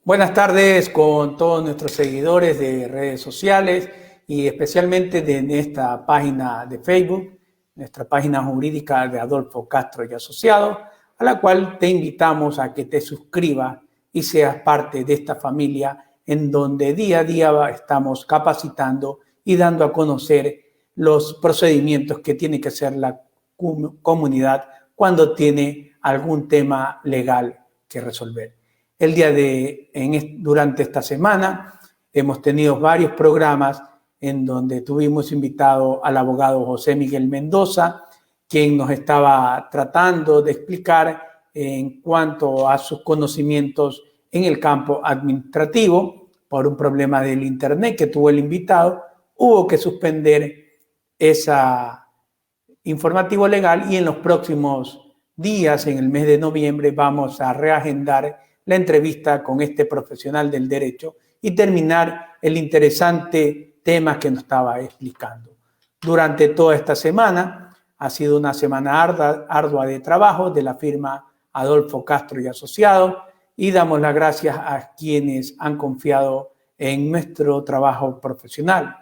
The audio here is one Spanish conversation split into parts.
Buenas tardes con todos nuestros seguidores de redes sociales y especialmente de esta página de Facebook, nuestra página jurídica de Adolfo Castro y Asociados, a la cual te invitamos a que te suscribas y seas parte de esta familia en donde día a día estamos capacitando y dando a conocer los procedimientos que tiene que hacer la comunidad cuando tiene algún tema legal que resolver. Durante esta semana hemos tenido varios programas en donde tuvimos invitado al abogado José Miguel Mendoza, quien nos estaba tratando de explicar en cuanto a sus conocimientos en el campo administrativo. Por un problema del internet que tuvo el invitado, hubo que suspender ese informativo legal y en los próximos días, en el mes de noviembre, vamos a reagendar la entrevista con este profesional del derecho y terminar el interesante tema que nos estaba explicando. Durante toda esta semana ha sido una semana ardua de trabajo de la firma Adolfo Castro y Asociados y damos las gracias a quienes han confiado en nuestro trabajo profesional,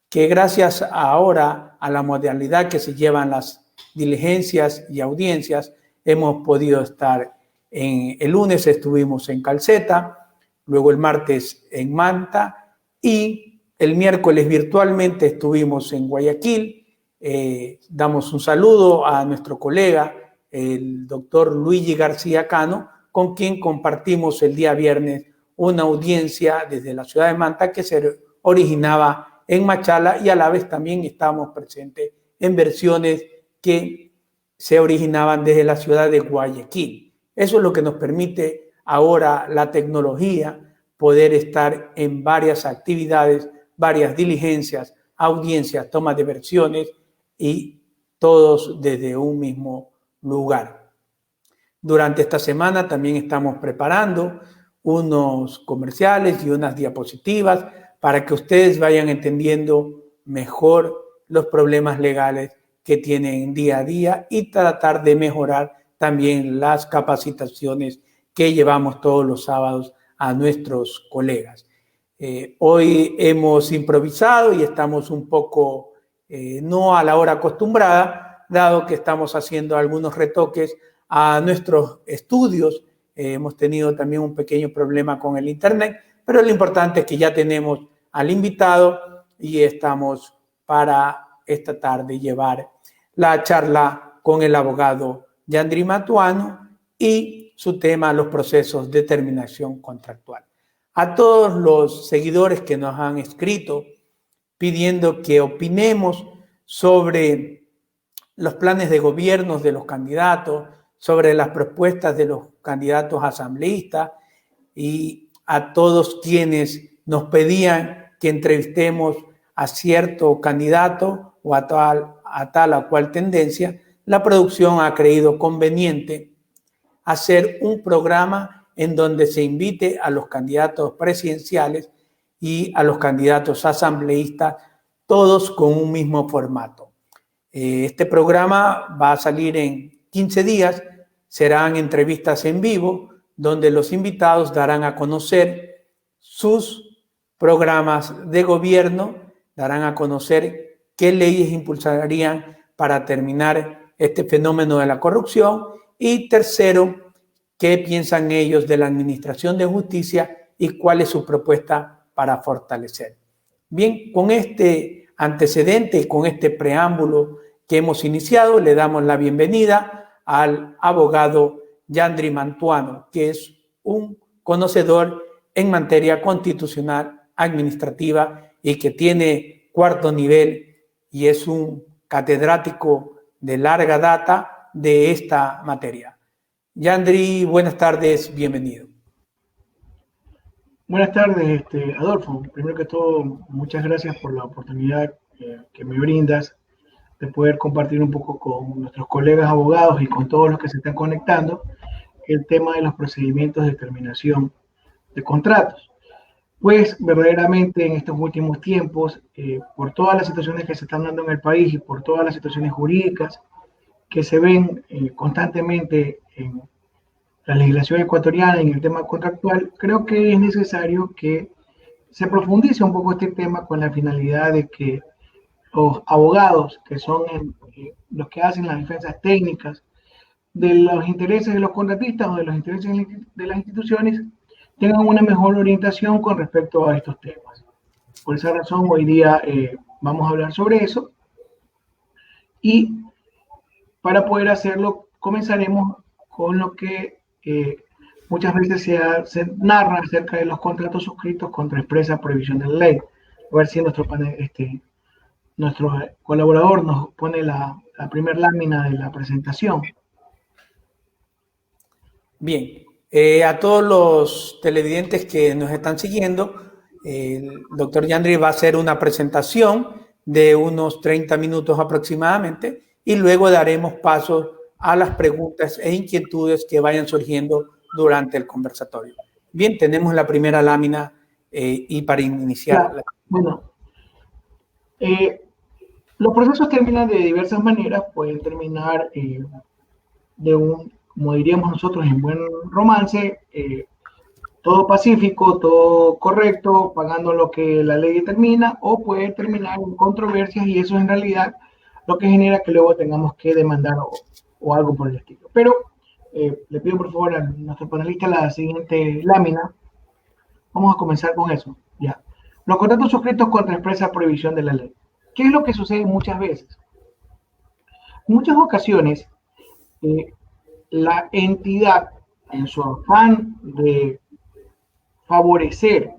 que gracias ahora a la modalidad que se llevan las diligencias y audiencias hemos podido estar. El lunes estuvimos en Calceta, luego el martes en Manta y el miércoles virtualmente estuvimos en Guayaquil. Damos un saludo a nuestro colega, el doctor Luigi García Cano, con quien compartimos el día viernes una audiencia desde la ciudad de Manta que se originaba en Machala y a la vez también estábamos presentes en versiones que se originaban desde la ciudad de Guayaquil. Eso es lo que nos permite ahora la tecnología, poder estar en varias actividades, varias diligencias, audiencias, tomas de versiones y todos desde un mismo lugar. Durante esta semana también estamos preparando unos comerciales y unas diapositivas para que ustedes vayan entendiendo mejor los problemas legales que tienen día a día y tratar de mejorar también las capacitaciones que llevamos todos los sábados a nuestros colegas. Hoy hemos improvisado y estamos un poco no a la hora acostumbrada, dado que estamos haciendo algunos retoques a nuestros estudios. Hemos tenido también un pequeño problema con el internet, pero lo importante es que ya tenemos al invitado y estamos para esta tarde llevar la charla con el abogado Yandri Mantuano y su tema, los procesos de terminación contractual. A todos los seguidores que nos han escrito pidiendo que opinemos sobre los planes de gobierno de los candidatos, sobre las propuestas de los candidatos asambleístas y a todos quienes nos pedían que entrevistemos a cierto candidato o a tal o cual tendencia, la producción ha creído conveniente hacer un programa en donde se invite a los candidatos presidenciales y a los candidatos asambleístas, todos con un mismo formato. Este programa va a salir en 15 días, serán entrevistas en vivo, donde los invitados darán a conocer sus programas de gobierno, darán a conocer qué leyes impulsarían para terminar este fenómeno de la corrupción y tercero, qué piensan ellos de la administración de justicia y cuál es su propuesta para fortalecer. Bien, con este antecedente y con este preámbulo que hemos iniciado, le damos la bienvenida al abogado Yandri Mantuano, que es un conocedor en materia constitucional, administrativa y que tiene cuarto nivel y es un catedrático de larga data de esta materia. Yandri, buenas tardes, bienvenido. Buenas tardes, Adolfo. Primero que todo, muchas gracias por la oportunidad que me brindas de poder compartir un poco con nuestros colegas abogados y con todos los que se están conectando el tema de los procedimientos de terminación de contratos. Pues verdaderamente en estos últimos tiempos, por todas las situaciones que se están dando en el país y por todas las situaciones jurídicas que se ven constantemente la legislación ecuatoriana en el tema contractual, creo que es necesario que se profundice un poco este tema con la finalidad de que los abogados, que son los que hacen las defensas técnicas de los intereses de los contratistas o de los intereses de las instituciones, tengan una mejor orientación con respecto a estos temas. Por esa razón, hoy día vamos a hablar sobre eso, y para poder hacerlo comenzaremos con lo que muchas veces se narra acerca de los contratos suscritos contra expresa prohibición de la ley. A ver si nuestro colaborador nos pone la primera lámina de la presentación. Bien, a todos los televidentes que nos están siguiendo, el doctor Yandri va a hacer una presentación de unos 30 minutos aproximadamente y luego daremos paso a las preguntas e inquietudes que vayan surgiendo durante el conversatorio. Bien, tenemos la primera lámina y para iniciar. Bueno, los procesos terminan de diversas maneras. Pueden terminar como diríamos nosotros en buen romance, todo pacífico, todo correcto, pagando lo que la ley determina, o puede terminar en controversias, y eso en realidad lo que genera que luego tengamos que demandar o algo por el estilo. Pero le pido por favor a nuestro panelista la siguiente lámina. Vamos a comenzar con eso. Ya. Los contratos suscritos contra expresa prohibición de la ley. ¿Qué es lo que sucede muchas veces? En muchas ocasiones, la entidad, en su afán de favorecer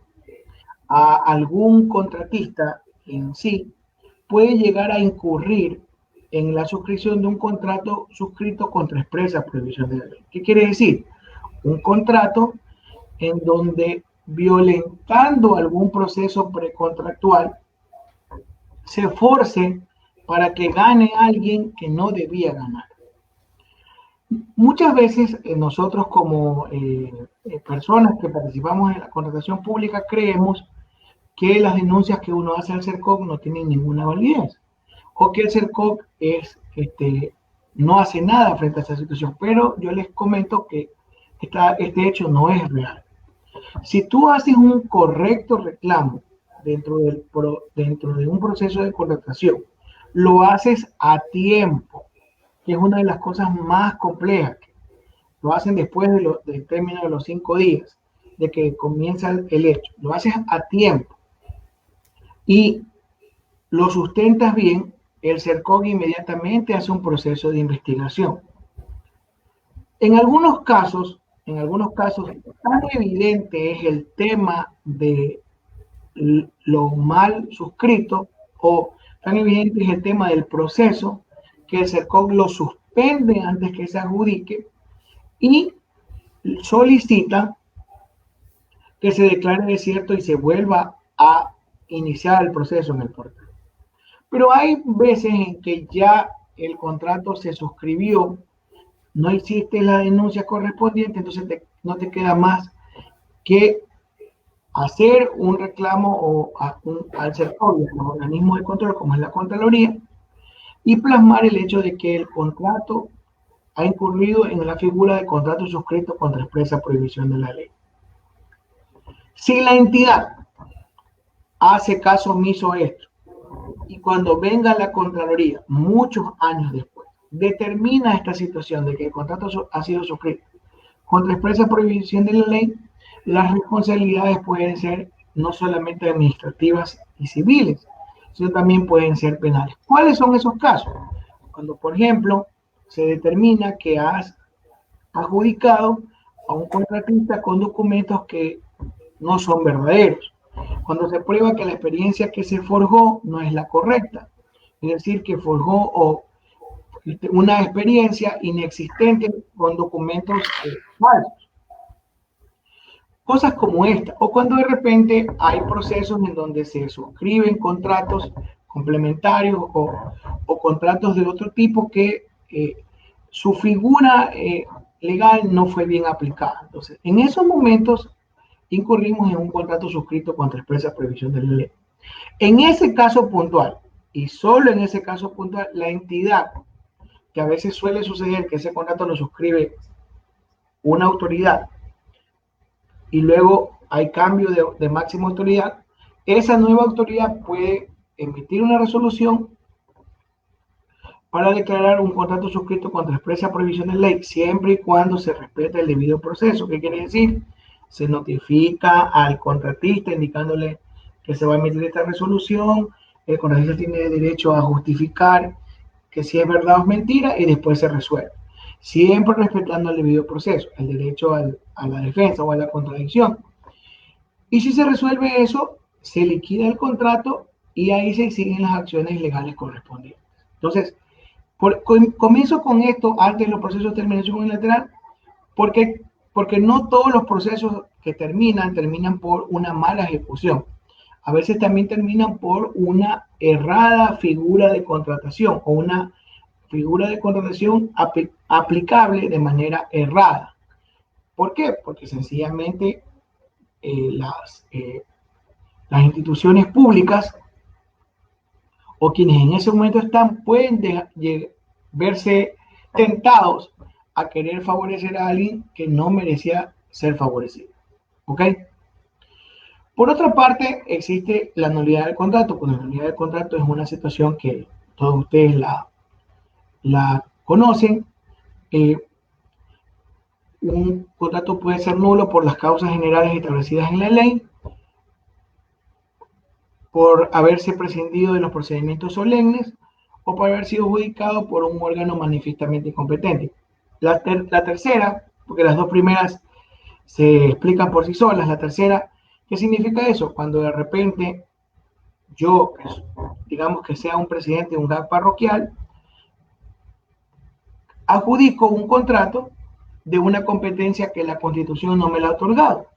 a algún contratista en sí, puede llegar a incurrir en la suscripción de un contrato suscrito contra expresa prohibición de la ley. ¿Qué quiere decir? Un contrato en donde, violentando algún proceso precontractual, se force para que gane alguien que no debía ganar. Muchas veces nosotros como personas que participamos en la contratación pública creemos que las denuncias que uno hace al CERCOC no tienen ninguna validez, o que el CERCOC no hace nada frente a esta situación, pero yo les comento que este hecho no es real. Si tú haces un correcto reclamo dentro de un proceso de contratación, lo haces a tiempo, que es una de las cosas más complejas. Lo hacen después del término de los 5 días, de que comienza el hecho. Lo haces a tiempo y lo sustentas bien, el CERCOC inmediatamente hace un proceso de investigación. En algunos casos, tan evidente es el tema de lo mal suscrito, o tan evidente es el tema del proceso, que el CERCOC lo suspende antes que se adjudique y solicita que se declare desierto y se vuelva a iniciar el proceso en el portal. Pero hay veces en que ya el contrato se suscribió, no existe la denuncia correspondiente, entonces no te queda más que hacer un reclamo al CERCOC, al organismo de control como es la Contraloría, y plasmar el hecho de que el contrato ha incurrido en la figura de contrato suscrito contra expresa prohibición de la ley. Si la entidad hace caso omiso a esto, y cuando venga la Contraloría, muchos años después, determina esta situación de que el contrato ha sido suscrito contra expresa prohibición de la ley, las responsabilidades pueden ser no solamente administrativas y civiles, sino también pueden ser penales. ¿Cuáles son esos casos? Cuando, por ejemplo, se determina que has adjudicado a un contratista con documentos que no son verdaderos. Cuando se prueba que la experiencia que se forjó no es la correcta. Es decir, que forjó una experiencia inexistente con documentos falsos. Cosas como esta, o cuando de repente hay procesos en donde se suscriben contratos complementarios o contratos de otro tipo que su figura legal no fue bien aplicada. Entonces, en esos momentos incurrimos en un contrato suscrito contra expresa prohibición de la ley. En ese caso puntual, y solo en ese caso puntual, la entidad, que a veces suele suceder que ese contrato lo suscribe una autoridad y luego hay cambio de máxima autoridad, esa nueva autoridad puede emitir una resolución para declarar un contrato suscrito contra expresa prohibición de ley, siempre y cuando se respete el debido proceso. ¿Qué quiere decir? Se notifica al contratista indicándole que se va a emitir esta resolución, el contratista tiene derecho a justificar que si es verdad o es mentira y después se resuelve. Siempre respetando el debido proceso, el derecho a la defensa o a la contradicción. Y si se resuelve eso, se liquida el contrato y ahí se siguen las acciones legales correspondientes. Entonces, comienzo con esto antes de los procesos de terminación unilateral, porque no todos los procesos que terminan por una mala ejecución. A veces también terminan por una errada figura de contratación o una figura de contratación aplicable de manera errada. ¿Por qué? Porque sencillamente las instituciones públicas o quienes en ese momento están pueden verse tentados a querer favorecer a alguien que no merecía ser favorecido. ¿Ok? Por otra parte, existe la nulidad del contrato. Pues la nulidad del contrato es una situación que todos ustedes la conocen. Un contrato puede ser nulo por las causas generales establecidas en la ley, por haberse prescindido de los procedimientos solemnes o por haber sido adjudicado por un órgano manifiestamente incompetente. La tercera, porque las dos primeras se explican por sí solas, la tercera, ¿qué significa eso? Cuando de repente yo, digamos que sea un presidente de un GAC parroquial, adjudico un contrato de una competencia que la Constitución no me la ha otorgado.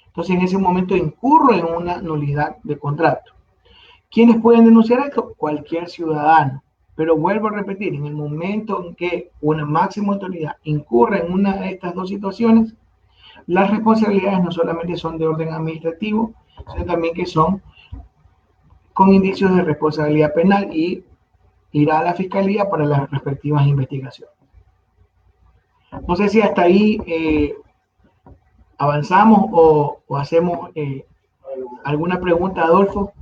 Entonces, en ese momento incurro en una nulidad de contrato. ¿Quiénes pueden denunciar esto? Cualquier ciudadano. Pero vuelvo a repetir, en el momento en que una máxima autoridad incurre en una de estas dos situaciones, las responsabilidades no solamente son de orden administrativo, sino también que son con indicios de responsabilidad penal y irá a la fiscalía para las respectivas investigaciones. No sé si hasta ahí avanzamos o hacemos alguna pregunta, Adolfo.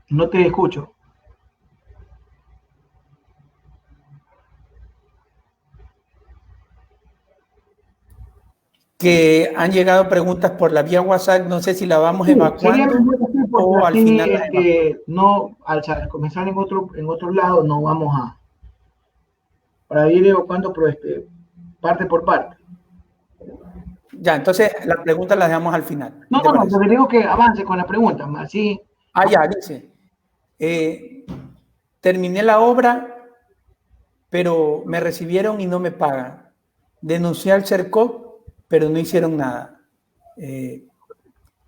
No te escucho. Que han llegado preguntas por la vía WhatsApp, no sé si la vamos evacuando o al final. No, al comenzar en otro lado, no vamos a para ir evacuando parte por parte. Ya, entonces la pregunta la dejamos al final. No, porque digo que avance con la pregunta, así. Ya, dice. Terminé la obra, pero me recibieron y no me pagan. Denuncié al CERCOC, pero no hicieron nada. ¿Qué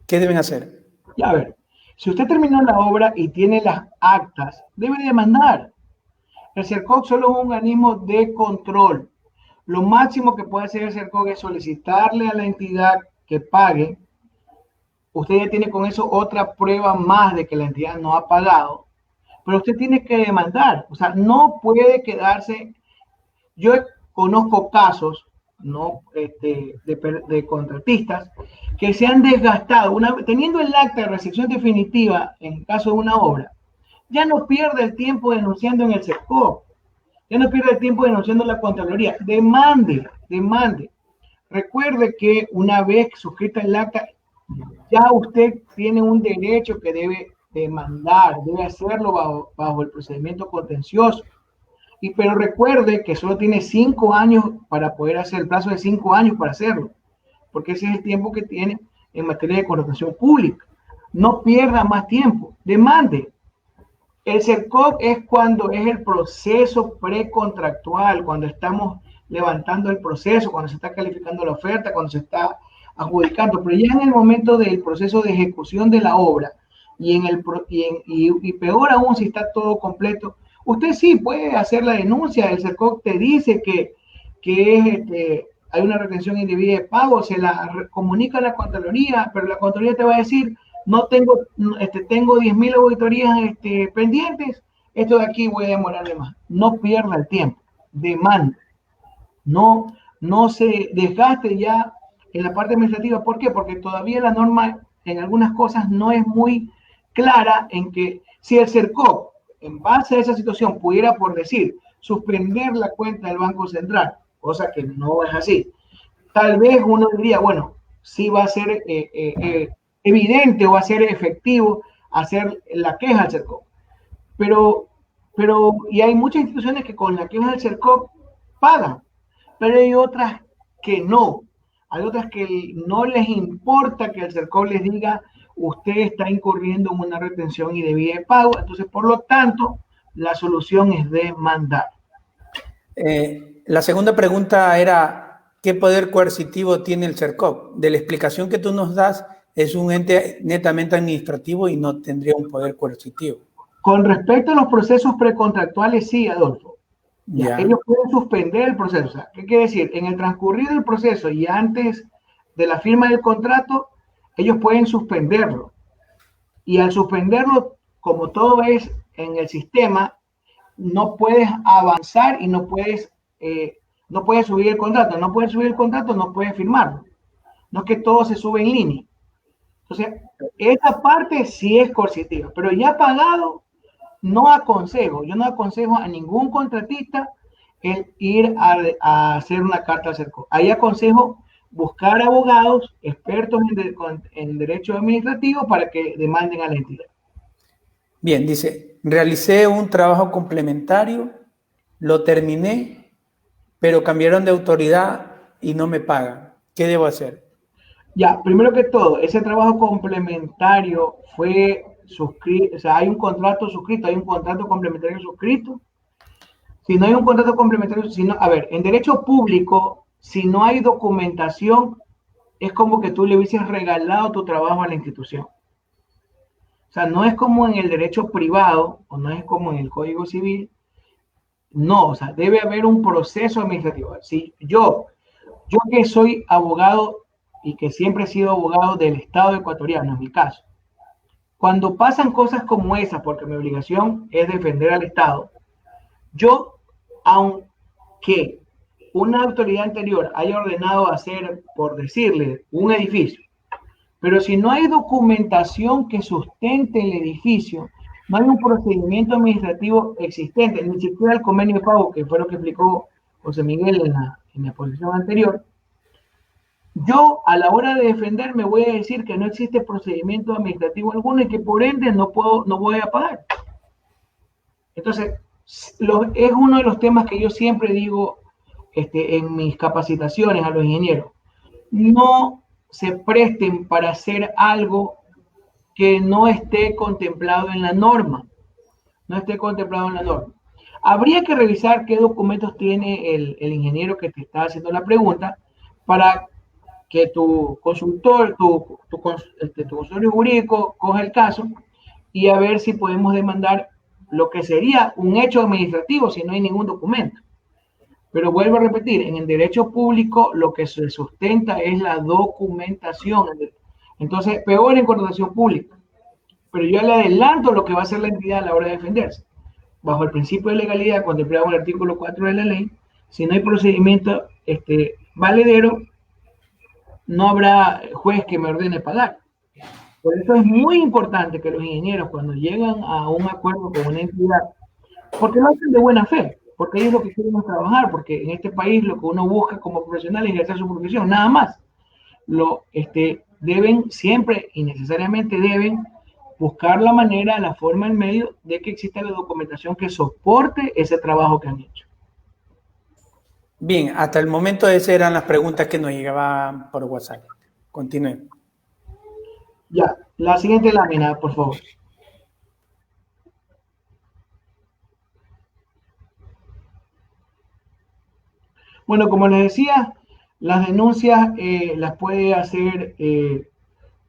deben hacer? Ya, a ver, si usted terminó la obra y tiene las actas, debe demandar. El CERCOC solo es un organismo de control. Lo máximo que puede hacer el CERCOC es solicitarle a la entidad que pague. Usted ya tiene con eso otra prueba más de que la entidad no ha pagado, pero usted tiene que demandar. O sea, no puede quedarse. Yo conozco casos, ¿no? de contratistas que se han desgastado. Teniendo el acta de recepción definitiva en caso de una obra, ya no pierde el tiempo denunciando en el CERCOC, ya no pierde el tiempo denunciando en la Contraloría. Demande. Recuerde que una vez suscrita el acta, ya usted tiene un derecho que debe demandar, debe hacerlo bajo el procedimiento contencioso. Pero recuerde que solo tiene 5 años para poder hacer, el plazo de 5 años para hacerlo, porque ese es el tiempo que tiene en materia de contratación pública. No pierda más tiempo, demande. El CERCOC es cuando es el proceso precontractual, cuando estamos levantando el proceso, cuando se está calificando la oferta, cuando se está adjudicando, pero ya en el momento del proceso de ejecución de la obra y peor aún si está todo completo, usted sí puede hacer la denuncia. El CERCOC te dice que hay una retención indebida de pago, se la comunica a la Contraloría, pero la Contraloría te va a decir, tengo 10.000 auditorías pendientes, esto de aquí voy a demorarme más. No pierda el tiempo, demanda. No se desgaste ya en la parte administrativa. ¿Por qué? Porque todavía la norma en algunas cosas no es muy clara en que si el CERCOP, en base a esa situación, pudiera, por decir, suspender la cuenta del Banco Central, cosa que no es así, tal vez uno diría, bueno, sí va a ser evidente o va a ser efectivo hacer la queja al CERCOP. Y hay muchas instituciones que con la queja del CERCOP pagan, pero hay otras que no. Hay otras que no les importa que el CERCOP les diga, usted está incurriendo en una retención indebida de pago, entonces, por lo tanto, la solución es demandar. La segunda pregunta era, ¿qué poder coercitivo tiene el CERCOP? De la explicación que tú nos das, es un ente netamente administrativo y no tendría un poder coercitivo. Con respecto a los procesos precontractuales, sí, Adolfo. Ya. Ellos pueden suspender el proceso. O sea, ¿qué quiere decir? En el transcurrir del proceso y antes de la firma del contrato, ellos pueden suspenderlo. Y al suspenderlo, como todo es en el sistema, no puedes avanzar y no puedes subir el contrato. No puedes subir el contrato, no puedes firmarlo. No es que todo se sube en línea. Entonces, esa parte sí es coercitiva, pero ya pagado, no aconsejo. Yo no aconsejo a ningún contratista el ir a hacer una carta al CERCOP. Ahí aconsejo buscar abogados expertos en derecho administrativo para que demanden a la entidad. Bien, dice, realicé un trabajo complementario, lo terminé, pero cambiaron de autoridad y no me pagan. ¿Qué debo hacer? Ya, primero que todo, ese trabajo complementario fue suscrito, o sea, hay un contrato suscrito, hay un contrato complementario suscrito. Si no hay un contrato complementario, a ver, en derecho público, si no hay documentación, es como que tú le hubieses regalado tu trabajo a la institución. O sea, no es como en el derecho privado, o no es como en el Código Civil. No, o sea, debe haber un proceso administrativo. Si yo que soy abogado y que siempre he sido abogado del Estado ecuatoriano, en mi caso, cuando pasan cosas como esas, porque mi obligación es defender al Estado, yo, aunque una autoridad anterior haya ordenado hacer, por decirle, un edificio, pero si no hay documentación que sustente el edificio, no hay un procedimiento administrativo existente, ni siquiera el convenio de pago, que fue lo que explicó José Miguel en la exposición anterior, yo a la hora de defenderme voy a decir que no existe procedimiento administrativo alguno y que por ende no voy a pagar. Entonces, es uno de los temas que yo siempre digo en mis capacitaciones a los ingenieros. No se presten para hacer algo que no esté contemplado en la norma. No esté contemplado en la norma. Habría que revisar qué documentos tiene el ingeniero que te está haciendo la pregunta para que tu consultor, tu consultorio jurídico coja el caso y a ver si podemos demandar lo que sería un hecho administrativo si no hay ningún documento. Pero vuelvo a repetir, en el derecho público lo que se sustenta es la documentación. Entonces, peor en contratación pública. Pero yo le adelanto lo que va a hacer la entidad a la hora de defenderse. Bajo el principio de legalidad, contemplado en el artículo 4 de la ley, si no hay procedimiento valedero, no habrá juez que me ordene pagar. Por eso es muy importante que los ingenieros, cuando llegan a un acuerdo con una entidad, porque lo hacen de buena fe, porque ellos lo que quieren es trabajar, porque en este país lo que uno busca como profesional es ejercer su profesión, nada más. Deben siempre y necesariamente deben buscar la manera, la forma, el medio de que exista la documentación que soporte ese trabajo que han hecho. Bien, hasta el momento esas eran las preguntas que nos llegaban por WhatsApp. Continúen. Ya, la siguiente lámina, por favor. Bueno, como les decía, las denuncias las puede hacer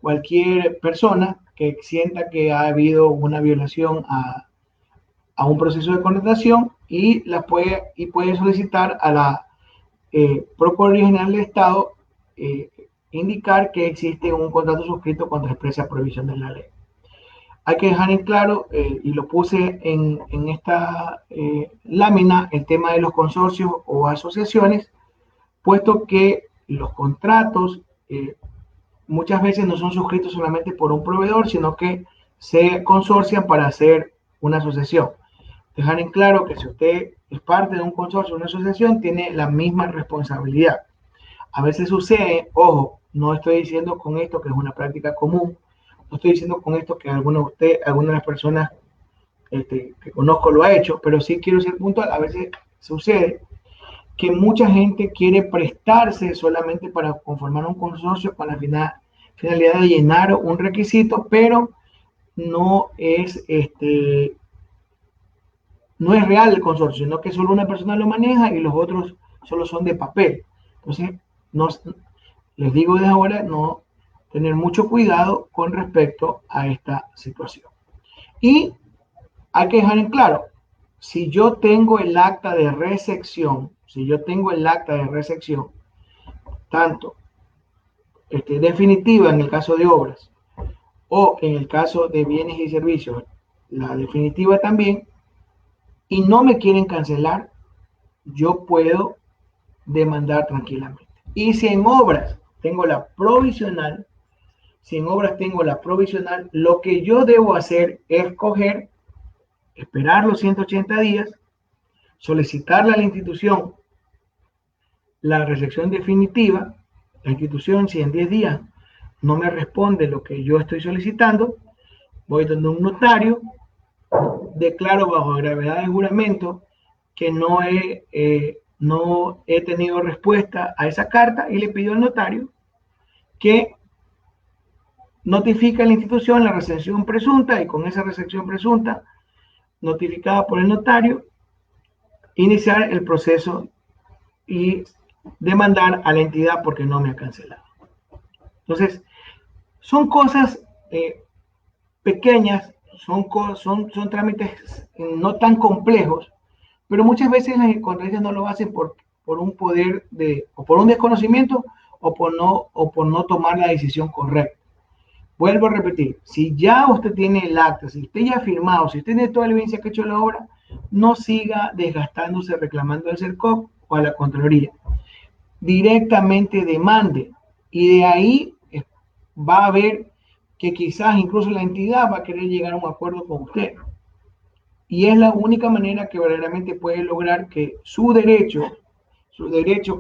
cualquier persona que sienta que ha habido una violación a un proceso de contratación y puede solicitar a la Procuraduría General del Estado indicar que existe un contrato suscrito contra expresa prohibición de la ley. hay que dejar en claro, y lo puse en esta lámina, el tema de los consorcios o asociaciones, puesto que los contratos muchas veces no son suscritos solamente por un proveedor, sino que se consorcian para hacer una asociación. Dejar en claro que si usted es parte de un consorcio o una asociación, tiene la misma responsabilidad. A veces sucede, ojo, no estoy diciendo con esto que es una práctica común, no estoy diciendo con esto que alguna de las personas que conozco lo ha hecho, pero sí quiero ser puntual. A veces sucede que mucha gente quiere prestarse solamente para conformar un consorcio con la finalidad de llenar un requisito, pero no es no es real el consorcio, sino que solo una persona lo maneja y los otros solo son de papel. Entonces, no, les digo desde ahora, no tener mucho cuidado con respecto a esta situación. Y hay que dejar en claro, si yo tengo el acta de recepción, tanto definitiva en el caso de obras o en el caso de bienes y servicios, la definitiva también, y no me quieren cancelar, yo puedo demandar tranquilamente. Y si en obras tengo la provisional, lo que yo debo hacer es esperar los 180 días, solicitarle a la institución la recepción definitiva. La institución, si en 10 días no me responde lo que yo estoy solicitando, voy donde un notario, declaro bajo gravedad de juramento que no he tenido respuesta a esa carta y le pido al notario que notifique a la institución la recepción presunta, y con esa recepción presunta notificada por el notario, iniciar el proceso y demandar a la entidad porque no me ha cancelado. Entonces, son cosas pequeñas, son trámites no tan complejos, pero muchas veces las contratistas no lo hacen por un o por un desconocimiento o por no tomar la decisión correcta. Vuelvo a repetir, si ya usted tiene el acta, si usted ya ha firmado, si usted tiene toda la evidencia que ha hecho la obra, no siga desgastándose reclamando al CERCOP o a la Contraloría. Directamente demande, y de ahí va a ver que quizás incluso la entidad va a querer llegar a un acuerdo con usted. Y es la única manera que verdaderamente puede lograr que su derecho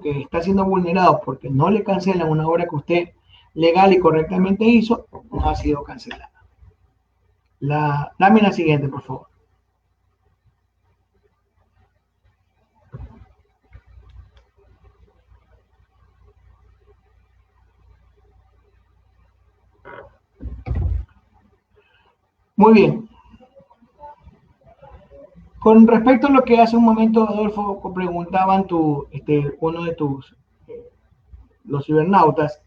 que está siendo vulnerado porque no le cancelan una obra que usted legal y correctamente hizo, no ha sido cancelada. Dame la siguiente, por favor. Muy bien. Con respecto a lo que hace un momento, Adolfo, preguntaban uno de los cibernautas,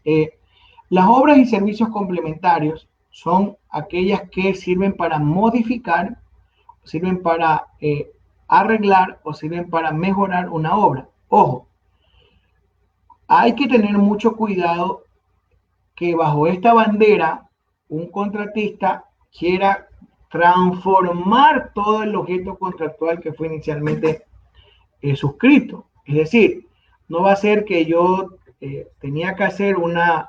las obras y servicios complementarios son aquellas que sirven para modificar, sirven para arreglar o sirven para mejorar una obra. Ojo, hay que tener mucho cuidado que bajo esta bandera un contratista quiera transformar todo el objeto contractual que fue inicialmente suscrito. Es decir, no va a ser que yo tenía que hacer una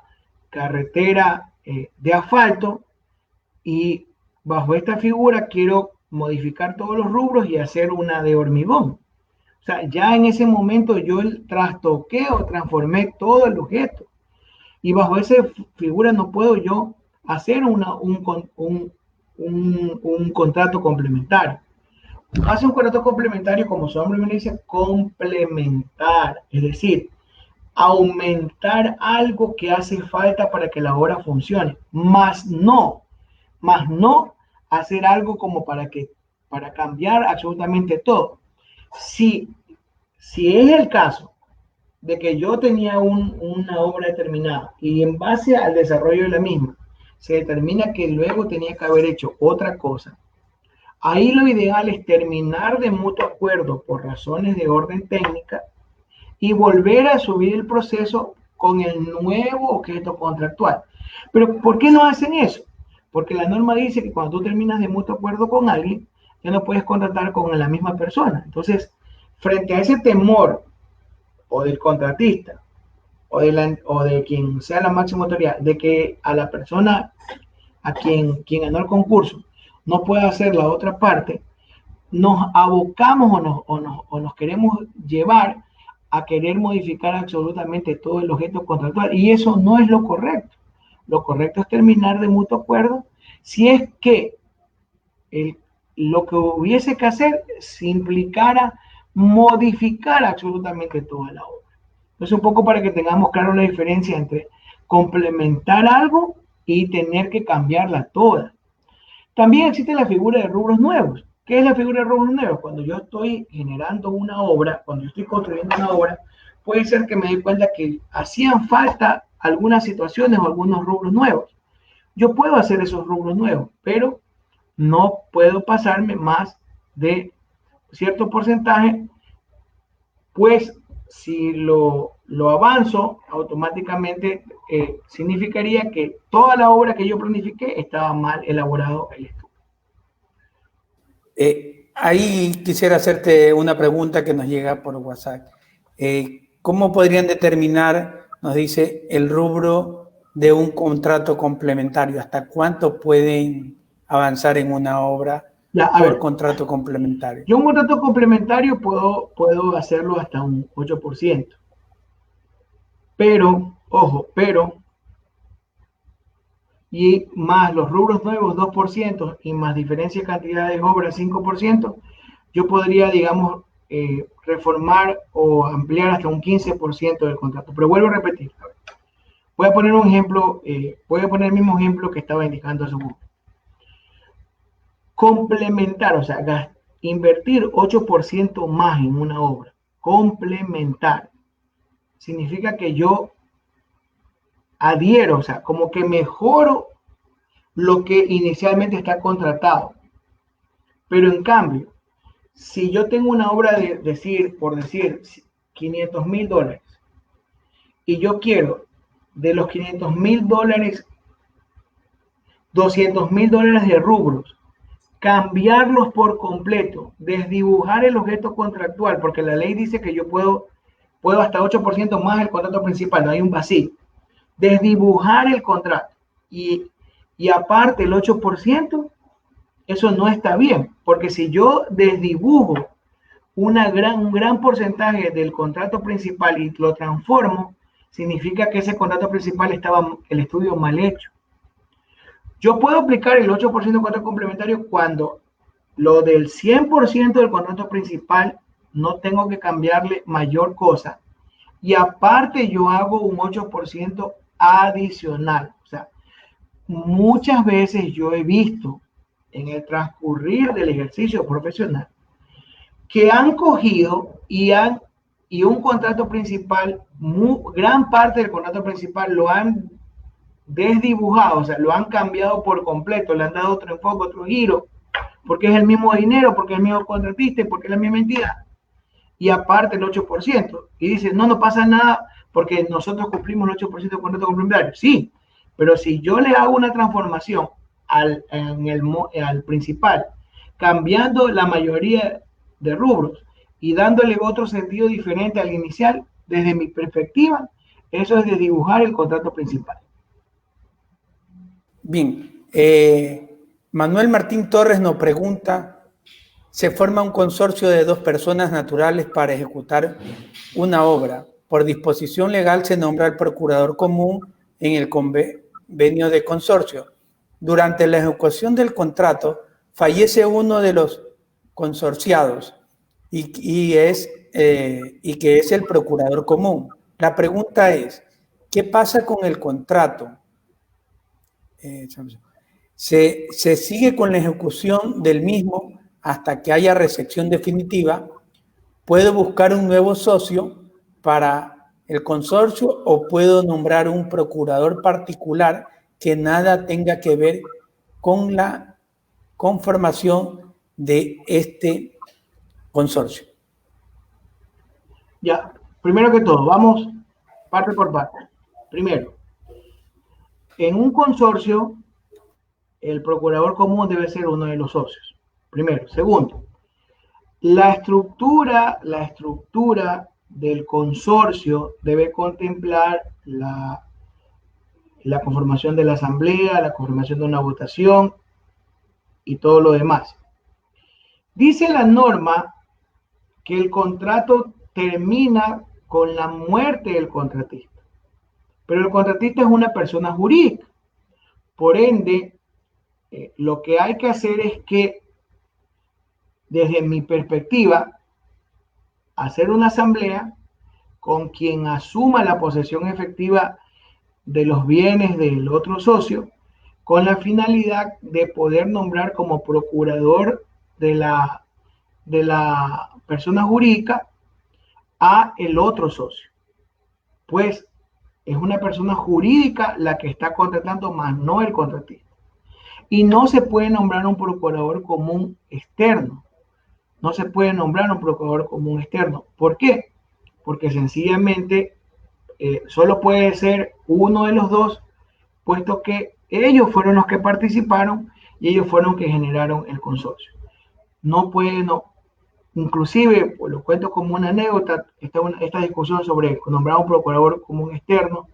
carretera de asfalto y bajo esta figura quiero modificar todos los rubros y hacer una de hormigón. O sea, ya en ese momento yo trastoqué o transformé todo el objeto. Y bajo esa figura no puedo yo hacer un contrato complementario. Hace un contrato complementario, como su nombre me dice, complementar, es decir, aumentar algo que hace falta para que la obra funcione, más no hacer algo como para cambiar absolutamente todo. Si es el caso de que yo tenía una obra determinada y en base al desarrollo de la misma se determina que luego tenía que haber hecho otra cosa, ahí lo ideal es terminar de mutuo acuerdo por razones de orden técnica y volver a subir el proceso con el nuevo objeto contractual. Pero ¿por qué no hacen eso? Porque la norma dice que cuando tú terminas de mutuo acuerdo con alguien, ya no puedes contratar con la misma persona. Entonces, frente a ese temor o del contratista o de quien sea la máxima autoridad, de que a la persona a quien ganó el concurso no pueda hacer la otra parte, nos abocamos o nos queremos llevar a querer modificar absolutamente todo el objeto contractual. Y eso no es lo correcto. Lo correcto es terminar de mutuo acuerdo si es que lo que hubiese que hacer se implicara modificar absolutamente toda la obra. Entonces, un poco para que tengamos claro la diferencia entre complementar algo y tener que cambiarla toda. También existe la figura de rubros nuevos. ¿Qué es la figura de rubros nuevos? Cuando yo estoy generando una obra, cuando yo estoy construyendo una obra, puede ser que me dé cuenta que hacían falta algunas situaciones o algunos rubros nuevos. Yo puedo hacer esos rubros nuevos, pero no puedo pasarme más de cierto porcentaje, pues si lo avanzo, automáticamente significaría que toda la obra que yo planifiqué estaba mal elaborado el estudio. Ahí quisiera hacerte una pregunta que nos llega por WhatsApp. ¿Cómo podrían determinar, nos dice, el rubro de un contrato complementario? ¿Hasta cuánto pueden avanzar en una obra por contrato complementario? Yo un contrato complementario puedo hacerlo hasta un 8%. Pero, ojo, y más los rubros nuevos 2% y más diferencia de cantidad de obras 5%, yo podría, digamos, reformar o ampliar hasta un 15% del contrato. Pero vuelvo a repetir. Voy a poner un ejemplo, voy a poner el mismo ejemplo que estaba indicando hace un momento. Complementar, o sea, invertir 8% más en una obra. Complementar. Significa que yo adhiero, o sea, como que mejoro lo que inicialmente está contratado. Pero en cambio, si yo tengo una obra por decir, $500,000 y yo quiero de los $500,000, $200,000 de rubros, cambiarlos por completo, desdibujar el objeto contractual, porque la ley dice que yo puedo hasta 8% más el contrato principal, no hay un vacío. Desdibujar el contrato y aparte el 8%, eso no está bien, porque si yo desdibujo un gran porcentaje del contrato principal y lo transformo, significa que ese contrato principal estaba el estudio mal hecho. Yo puedo aplicar el 8% de contrato complementario cuando lo del 100% del contrato principal no tengo que cambiarle mayor cosa. Y aparte yo hago un 8% adicional. O sea, muchas veces yo he visto en el transcurrir del ejercicio profesional que han cogido y un contrato principal, gran parte del contrato principal lo han desdibujado, o sea, lo han cambiado por completo, le han dado otro enfoque, otro giro, porque es el mismo dinero, porque es el mismo contratista, porque es la misma entidad. Y aparte el 8%. Y dice, no pasa nada porque nosotros cumplimos el 8% de contrato complementario. Sí, pero si yo le hago una transformación al principal, cambiando la mayoría de rubros y dándole otro sentido diferente al inicial, desde mi perspectiva, eso es de dibujar el contrato principal. Bien, Manuel Martín Torres nos pregunta, se forma un consorcio de 2 personas naturales para ejecutar una obra. Por disposición legal se nombra el procurador común en el convenio de consorcio. Durante la ejecución del contrato fallece uno de los consorciados y que es el procurador común. La pregunta es, ¿qué pasa con el contrato? Se sigue con la ejecución del mismo hasta que haya recepción definitiva. ¿Puedo buscar un nuevo socio para el consorcio o puedo nombrar un procurador particular que nada tenga que ver con la conformación de este consorcio? Ya, primero que todo, vamos parte por parte. Primero, en un consorcio, el procurador común debe ser uno de los socios. Primero. Segundo, la estructura del consorcio debe contemplar la conformación de la asamblea, la conformación de una votación y todo lo demás. Dice la norma que el contrato termina con la muerte del contratista, pero el contratista es una persona jurídica. Por ende, lo que hay que hacer es que, desde mi perspectiva, hacer una asamblea con quien asuma la posesión efectiva de los bienes del otro socio, con la finalidad de poder nombrar como procurador de la persona jurídica a el otro socio. Pues es una persona jurídica la que está contratando, más no el contratista. Y no se puede nombrar un procurador común externo. No se puede nombrar un procurador común externo. ¿Por qué? Porque sencillamente solo puede ser uno de los dos, puesto que ellos fueron los que participaron y ellos fueron los que generaron el consorcio. No puede, no. Inclusive, pues lo cuento como una anécdota, esta discusión sobre nombrar un procurador común externo,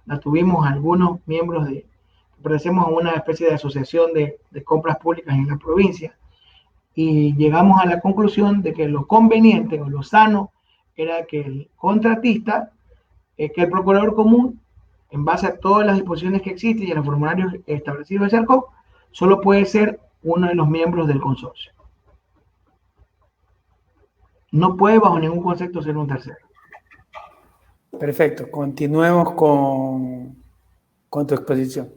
la tuvimos algunos miembros pertenecemos a una especie de asociación de compras públicas en la provincia, y llegamos a la conclusión de que lo conveniente o lo sano era que el contratista, que el procurador común, en base a todas las disposiciones que existen y a los formularios establecidos de CERCOP, solo puede ser uno de los miembros del consorcio. No puede bajo ningún concepto ser un tercero. Perfecto. Continuemos con tu exposición.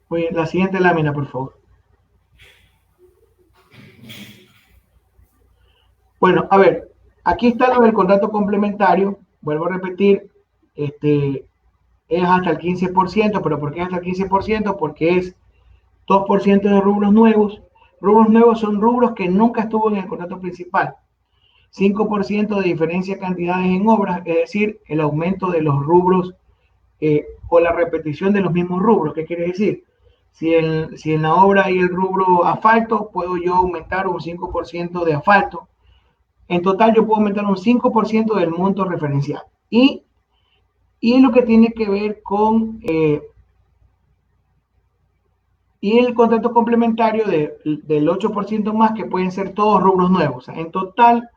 Muy bien, la siguiente lámina, por favor. Bueno, a ver, aquí está lo del contrato complementario. Vuelvo a repetir, es hasta el 15%, pero ¿por qué hasta el 15%? Porque es 2% de rubros nuevos. Rubros nuevos son rubros que nunca estuvo en el contrato principal. 5% de diferencia de cantidades en obras, es decir, el aumento de los rubros o la repetición de los mismos rubros. ¿Qué quiere decir? Si en la obra hay el rubro asfalto, puedo yo aumentar un 5% de asfalto. En total yo puedo aumentar un 5% del monto referencial. Y lo que tiene que ver con y el contrato complementario del 8% más, que pueden ser todos rubros nuevos. En total,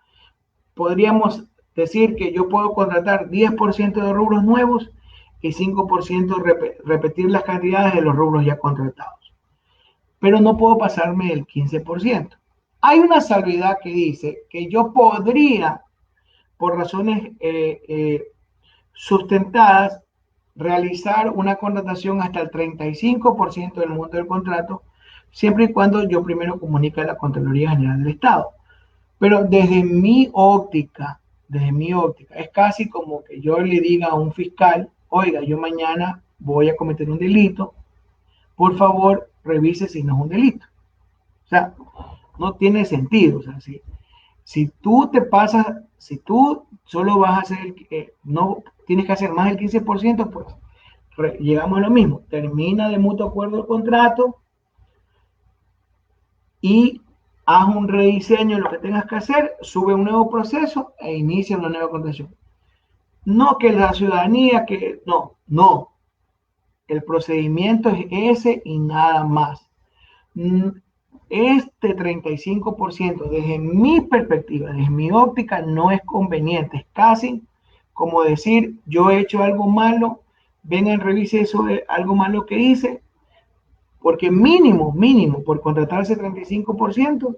podríamos decir que yo puedo contratar 10% de rubros nuevos y 5% repetir las cantidades de los rubros ya contratados. Pero no puedo pasarme del 15%. Hay una salvedad que dice que yo podría, por razones sustentadas, realizar una contratación hasta el 35% del monto del contrato, siempre y cuando yo primero comunique a la Contraloría General del Estado. Pero desde mi óptica, es casi como que yo le diga a un fiscal: oiga, yo mañana voy a cometer un delito, por favor, revise si no es un delito. O sea, no tiene sentido. O sea, si tú te pasas, si tú solo vas a hacer, no tienes que hacer más del 15%, pues llegamos a lo mismo. Termina de mutuo acuerdo el contrato y haz un rediseño, lo que tengas que hacer, sube un nuevo proceso e inicia una nueva contratación. No que la ciudadanía, no. El procedimiento es ese y nada más. Este 35%, desde mi perspectiva, desde mi óptica, no es conveniente. Es casi como decir: yo he hecho algo malo, vengan, revise eso de algo malo que hice, porque mínimo, por contratar ese 35%,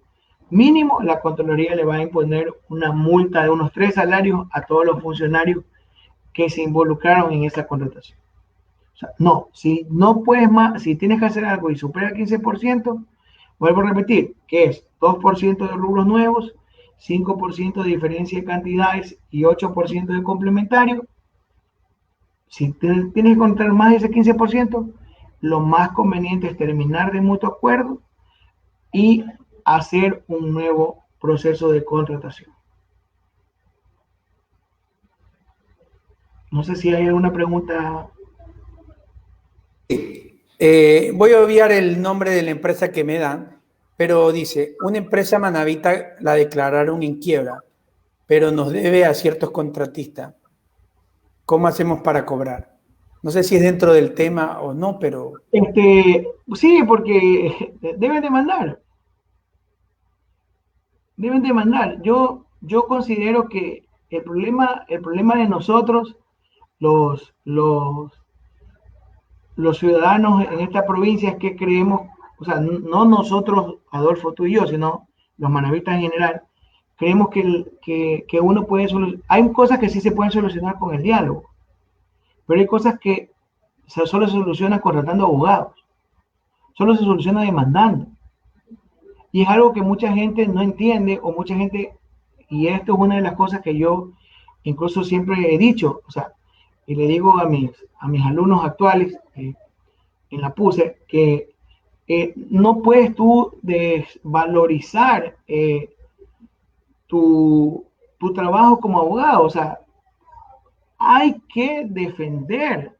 mínimo la Contraloría le va a imponer una multa de unos 3 salarios a todos los funcionarios que se involucraron en esa contratación. O sea, no, si no puedes más, si tienes que hacer algo y supera el 15%, vuelvo a repetir, que es 2% de rubros nuevos, 5% de diferencia de cantidades y 8% de complementario. Si tienes que encontrar más de ese 15%, lo más conveniente es terminar de mutuo acuerdo y hacer un nuevo proceso de contratación. No sé si hay alguna pregunta. Voy a obviar el nombre de la empresa que me dan, pero dice, una empresa manabita la declararon en quiebra, pero nos debe a ciertos contratistas. ¿Cómo hacemos para cobrar? No sé si es dentro del tema o no, pero... Sí, porque deben demandar. Deben demandar. Yo considero que el problema de nosotros, los, los, los ciudadanos en esta provincia, es que creemos, o sea, no nosotros, Adolfo, tú y yo, sino los manavitas en general, creemos que uno puede solucionar. Hay cosas que sí se pueden solucionar con el diálogo, pero hay cosas que solo se solucionan contratando abogados, solo se soluciona demandando. Y es algo que mucha gente no entiende o mucha gente, y esto es una de las cosas que yo incluso siempre he dicho, o sea, y le digo a mis alumnos actuales en la PUSE, que no puedes tú desvalorizar tu trabajo como abogado, o sea, hay que defender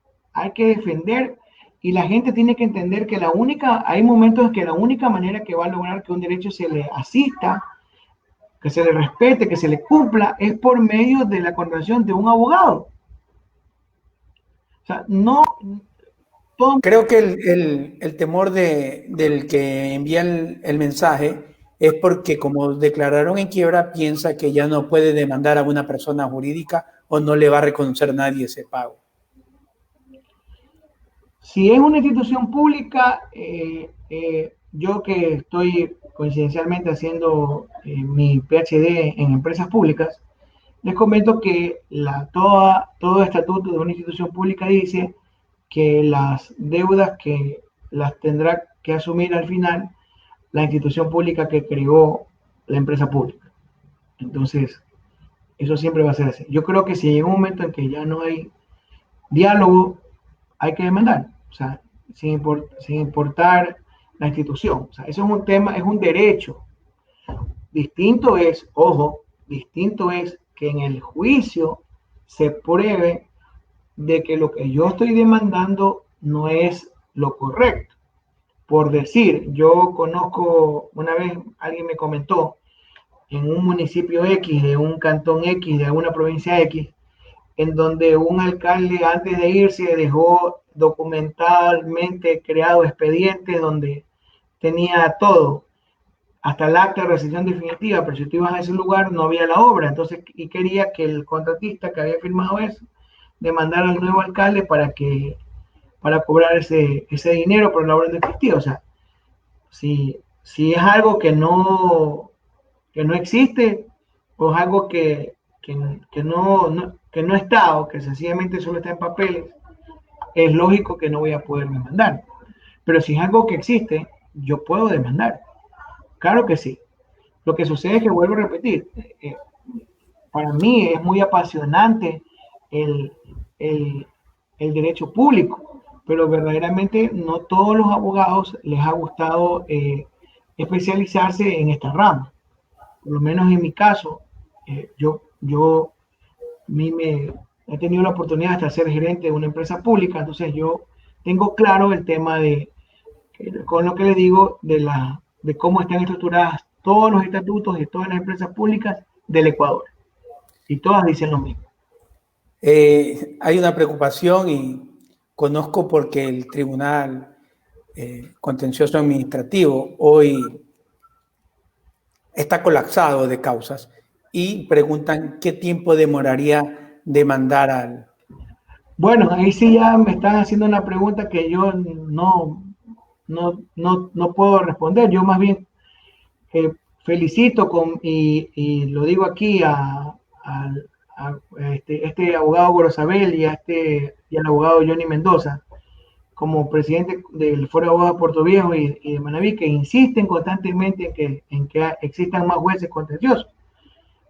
y la gente tiene que entender que hay momentos en que la única manera que va a lograr que un derecho se le asista, que se le respete, que se le cumpla, es por medio de la contratación de un abogado. O sea, no... Creo que el temor del que envía el mensaje es porque como declararon en quiebra, piensa que ya no puede demandar a una persona jurídica o no le va a reconocer nadie ese pago. Si es una institución pública, yo que estoy coincidencialmente haciendo mi PhD en empresas públicas, les comento que todo estatuto de una institución pública dice que las deudas que las tendrá que asumir al final la institución pública que creó la empresa pública. Entonces, eso siempre va a ser así. Yo creo que si llega un momento en que ya no hay diálogo, hay que demandar. O sea, sin importar la institución. O sea, eso es un tema, es un derecho. Distinto es que en el juicio se pruebe de que lo que yo estoy demandando no es lo correcto. Por decir, yo conozco, una vez alguien me comentó, en un municipio X, de un cantón X, de una provincia X, en donde un alcalde antes de irse dejó documentalmente creado expedientes donde tenía todo, hasta el acta de rescisión definitiva, pero si tú ibas a ese lugar no había la obra, entonces, y quería que el contratista que había firmado eso demandara al nuevo alcalde para cobrar ese dinero por la obra no existía. O sea, si es algo que no existe, o es algo que no está, o que sencillamente solo está en papeles, es lógico que no voy a poder demandar. Pero si es algo que existe, yo puedo demandar. Claro que sí. Lo que sucede es que vuelvo a repetir, para mí es muy apasionante el, el, el derecho público, pero verdaderamente no todos los abogados les ha gustado especializarse en esta rama. Por lo menos en mi caso, yo he tenido la oportunidad hasta ser gerente de una empresa pública, entonces yo tengo claro el tema con lo que le digo, de cómo están estructuradas todos los estatutos de todas las empresas públicas del Ecuador. Y todas dicen lo mismo. Hay una preocupación y conozco porque el Tribunal Contencioso Administrativo hoy está colapsado de causas y preguntan qué tiempo demoraría demandar al... Bueno, ahí sí ya me están haciendo una pregunta que yo no puedo responder. Yo más bien felicito y lo digo aquí a este abogado Gorosabel y al abogado Johnny Mendoza, como presidente del Foro de Abogados de Puerto Viejo y de Manabí, que insisten constantemente en que existan más jueces contenciosos.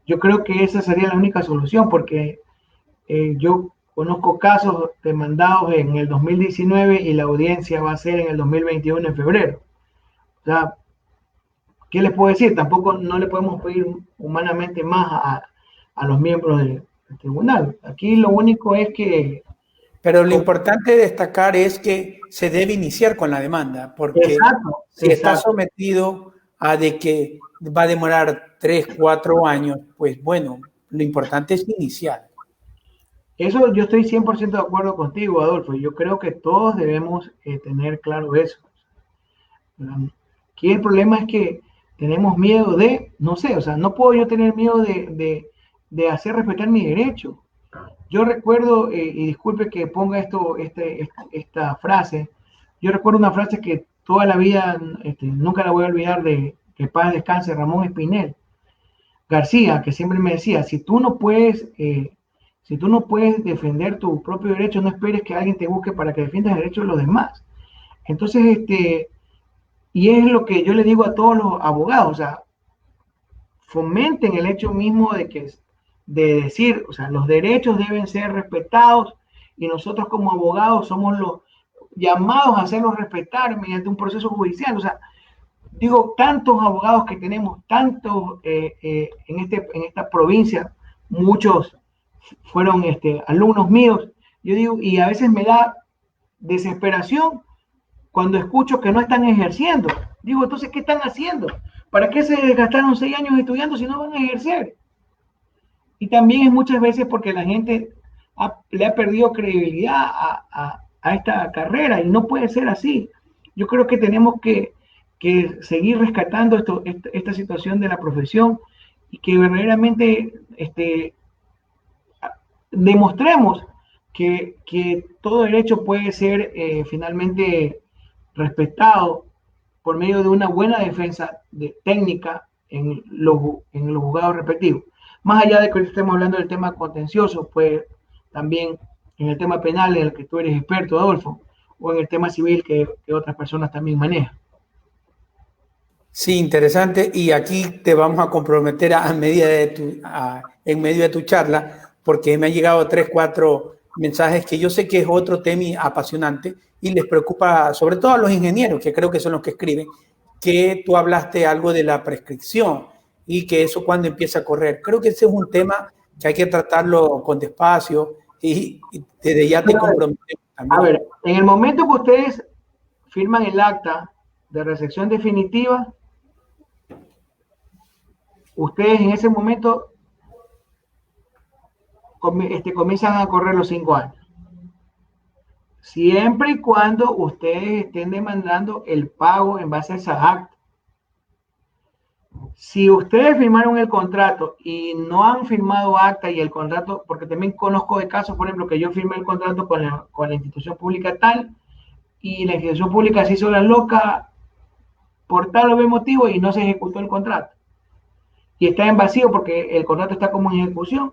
Yo creo que esa sería la única solución, porque yo conozco casos demandados en el 2019 y la audiencia va a ser en el 2021 en febrero. O sea, ¿qué les puedo decir? Tampoco no le podemos pedir humanamente más a los miembros del tribunal. Aquí lo único es que Pero lo importante de destacar es que se debe iniciar con la demanda, porque si está sometido a de que va a demorar 3, 4 años, pues bueno, lo importante es iniciar. Eso yo estoy 100% de acuerdo contigo, Adolfo. Yo creo que todos debemos tener claro eso. Aquí el problema es que tenemos miedo de, no sé, o sea, no puedo yo tener miedo de hacer respetar mi derecho. Yo recuerdo, y disculpe que ponga esta frase, yo recuerdo una frase que toda la vida, nunca la voy a olvidar, de que paz descanse, Ramón Espinel García, que siempre me decía, si tú no puedes defender tu propio derecho, no esperes que alguien te busque para que defiendas el derecho de los demás. Entonces, y es lo que yo le digo a todos los abogados, o sea, fomenten el hecho mismo de decir, o sea, los derechos deben ser respetados y nosotros como abogados somos los llamados a hacerlos respetar mediante un proceso judicial. O sea, digo, tantos abogados que tenemos, tantos en esta provincia, muchos fueron alumnos míos, yo digo, y a veces me da desesperación cuando escucho que no están ejerciendo. Digo, entonces, ¿qué están haciendo? ¿Para qué se gastaron 6 años estudiando si no van a ejercer? Y también es muchas veces porque la gente le ha perdido credibilidad a esta carrera y no puede ser así. Yo creo que tenemos que seguir rescatando esta situación de la profesión y que verdaderamente demostremos que todo derecho puede ser finalmente respetado por medio de una buena defensa técnica en los juzgados respectivos. Más allá de que hoy estemos hablando del tema contencioso, pues también en el tema penal en el que tú eres experto, Adolfo, o en el tema civil que otras personas también manejan. Sí, interesante. Y aquí te vamos a comprometer en medio de tu charla, porque me han llegado 3, 4 mensajes que yo sé que es otro tema apasionante y les preocupa, sobre todo a los ingenieros, que creo que son los que escriben, que tú hablaste algo de la prescripción y que eso cuando empieza a correr. Creo que ese es un tema que hay que tratarlo con despacio y desde ya te comprometemos también. A ver, en el momento que ustedes firman el acta de recepción definitiva, ustedes en ese momento comienzan a correr los 5 años. Siempre y cuando ustedes estén demandando el pago en base a esa acta. Si ustedes firmaron el contrato y no han firmado acta y el contrato, porque también conozco de casos, por ejemplo, que yo firmé el contrato con la institución pública tal y la institución pública se hizo la loca por tal o B motivo y no se ejecutó el contrato. Y está en vacío porque el contrato está como en ejecución,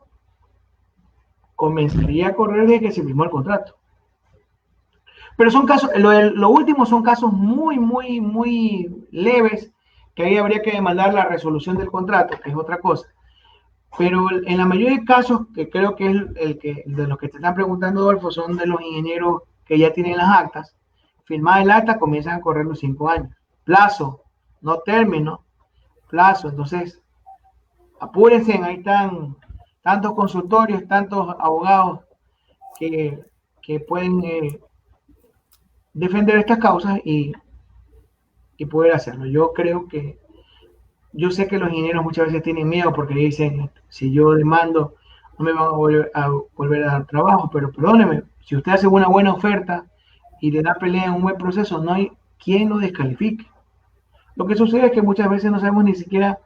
comenzaría a correr desde que se firmó el contrato. Pero son casos, lo último son casos muy, muy, muy leves, que ahí habría que demandar la resolución del contrato, que es otra cosa. Pero en la mayoría de casos, que creo que es de los que te están preguntando, Adolfo, son de los ingenieros que ya tienen las actas. Firmada el acta, comienzan a correr los 5 años. Plazo, no término, plazo. Entonces, apúrense, ahí están tantos consultorios, tantos abogados que pueden defender estas causas y poder hacerlo. Yo sé que los ingenieros muchas veces tienen miedo porque dicen, si yo demando, no me van a volver a dar trabajo, pero perdóneme, si usted hace una buena oferta y le da pelea en un buen proceso, no hay quien lo descalifique. Lo que sucede es que muchas veces no sabemos ni siquiera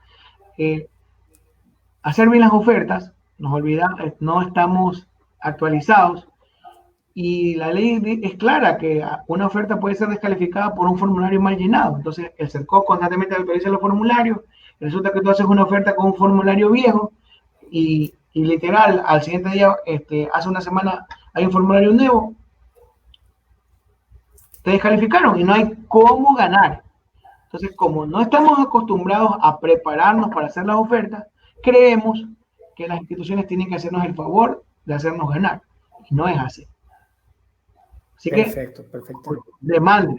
hacer bien las ofertas, nos olvidamos, no estamos actualizados y la ley es clara que una oferta puede ser descalificada por un formulario mal llenado. Entonces el CERCOP constantemente actualiza los formularios, resulta que tú haces una oferta con un formulario viejo y literal al siguiente día, hace una semana hay un formulario nuevo, te descalificaron y no hay cómo ganar. Entonces, como no estamos acostumbrados a prepararnos para hacer las ofertas, creemos que las instituciones tienen que hacernos el favor de hacernos ganar. Y no es así. Así perfecto. Demande.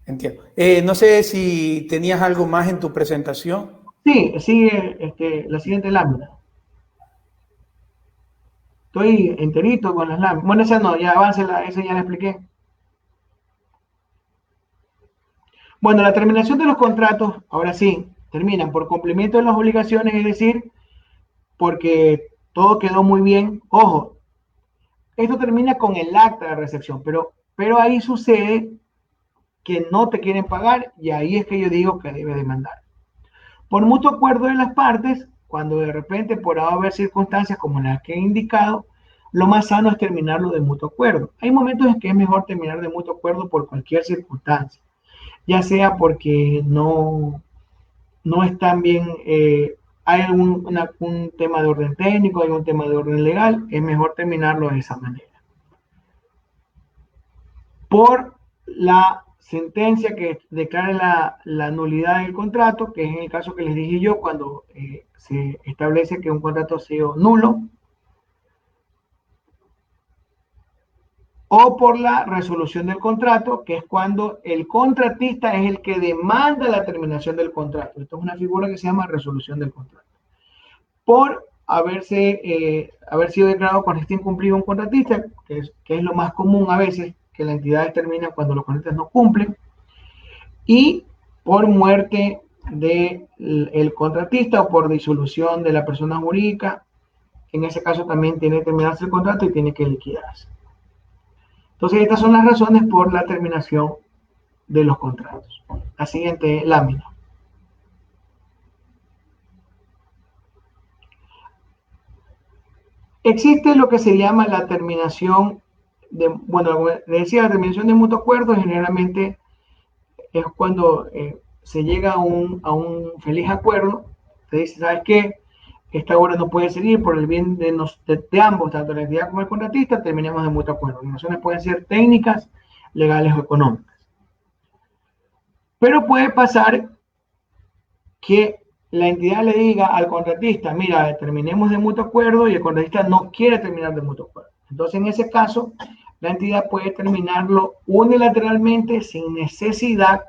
Entiendo. No sé si tenías algo más en tu presentación. Sí, sigue la siguiente lámina. Estoy enterito con las láminas. Bueno, esa no, ya avance, esa ya la expliqué. Bueno, la terminación de los contratos, ahora sí, terminan por cumplimiento de las obligaciones, es decir, porque todo quedó muy bien. Ojo, esto termina con el acta de recepción, pero ahí sucede que no te quieren pagar y ahí es que yo digo que debe demandar. Por mutuo acuerdo de las partes, cuando de repente por haber circunstancias como las que he indicado, lo más sano es terminarlo de mutuo acuerdo. Hay momentos en que es mejor terminar de mutuo acuerdo por cualquier circunstancia, ya sea porque no están bien, hay un tema de orden técnico, hay un tema de orden legal, es mejor terminarlo de esa manera. Por la sentencia que declare la nulidad del contrato, que es en el caso que les dije yo, cuando se establece que un contrato ha sido nulo, o por la resolución del contrato, que es cuando el contratista es el que demanda la terminación del contrato. Esto es una figura que se llama resolución del contrato. Por haber sido declarado con este incumplido un contratista, que es lo más común a veces, que la entidad determina cuando los contratistas no cumplen, y por muerte del contratista o por disolución de la persona jurídica. En ese caso también tiene que terminarse el contrato y tiene que liquidarse. Entonces, estas son las razones por la terminación de los contratos. La siguiente lámina. Existe lo que se llama la terminación bueno, decía, la terminación de mutuo acuerdo generalmente es cuando se llega a un feliz acuerdo. Se dice, ¿sabes qué? Esta obra no puede seguir por el bien de ambos, tanto la entidad como el contratista, terminemos de mutuo acuerdo. Las razones pueden ser técnicas, legales o económicas. Pero puede pasar que la entidad le diga al contratista, mira, terminemos de mutuo acuerdo, y el contratista no quiere terminar de mutuo acuerdo. Entonces, en ese caso, la entidad puede terminarlo unilateralmente sin necesidad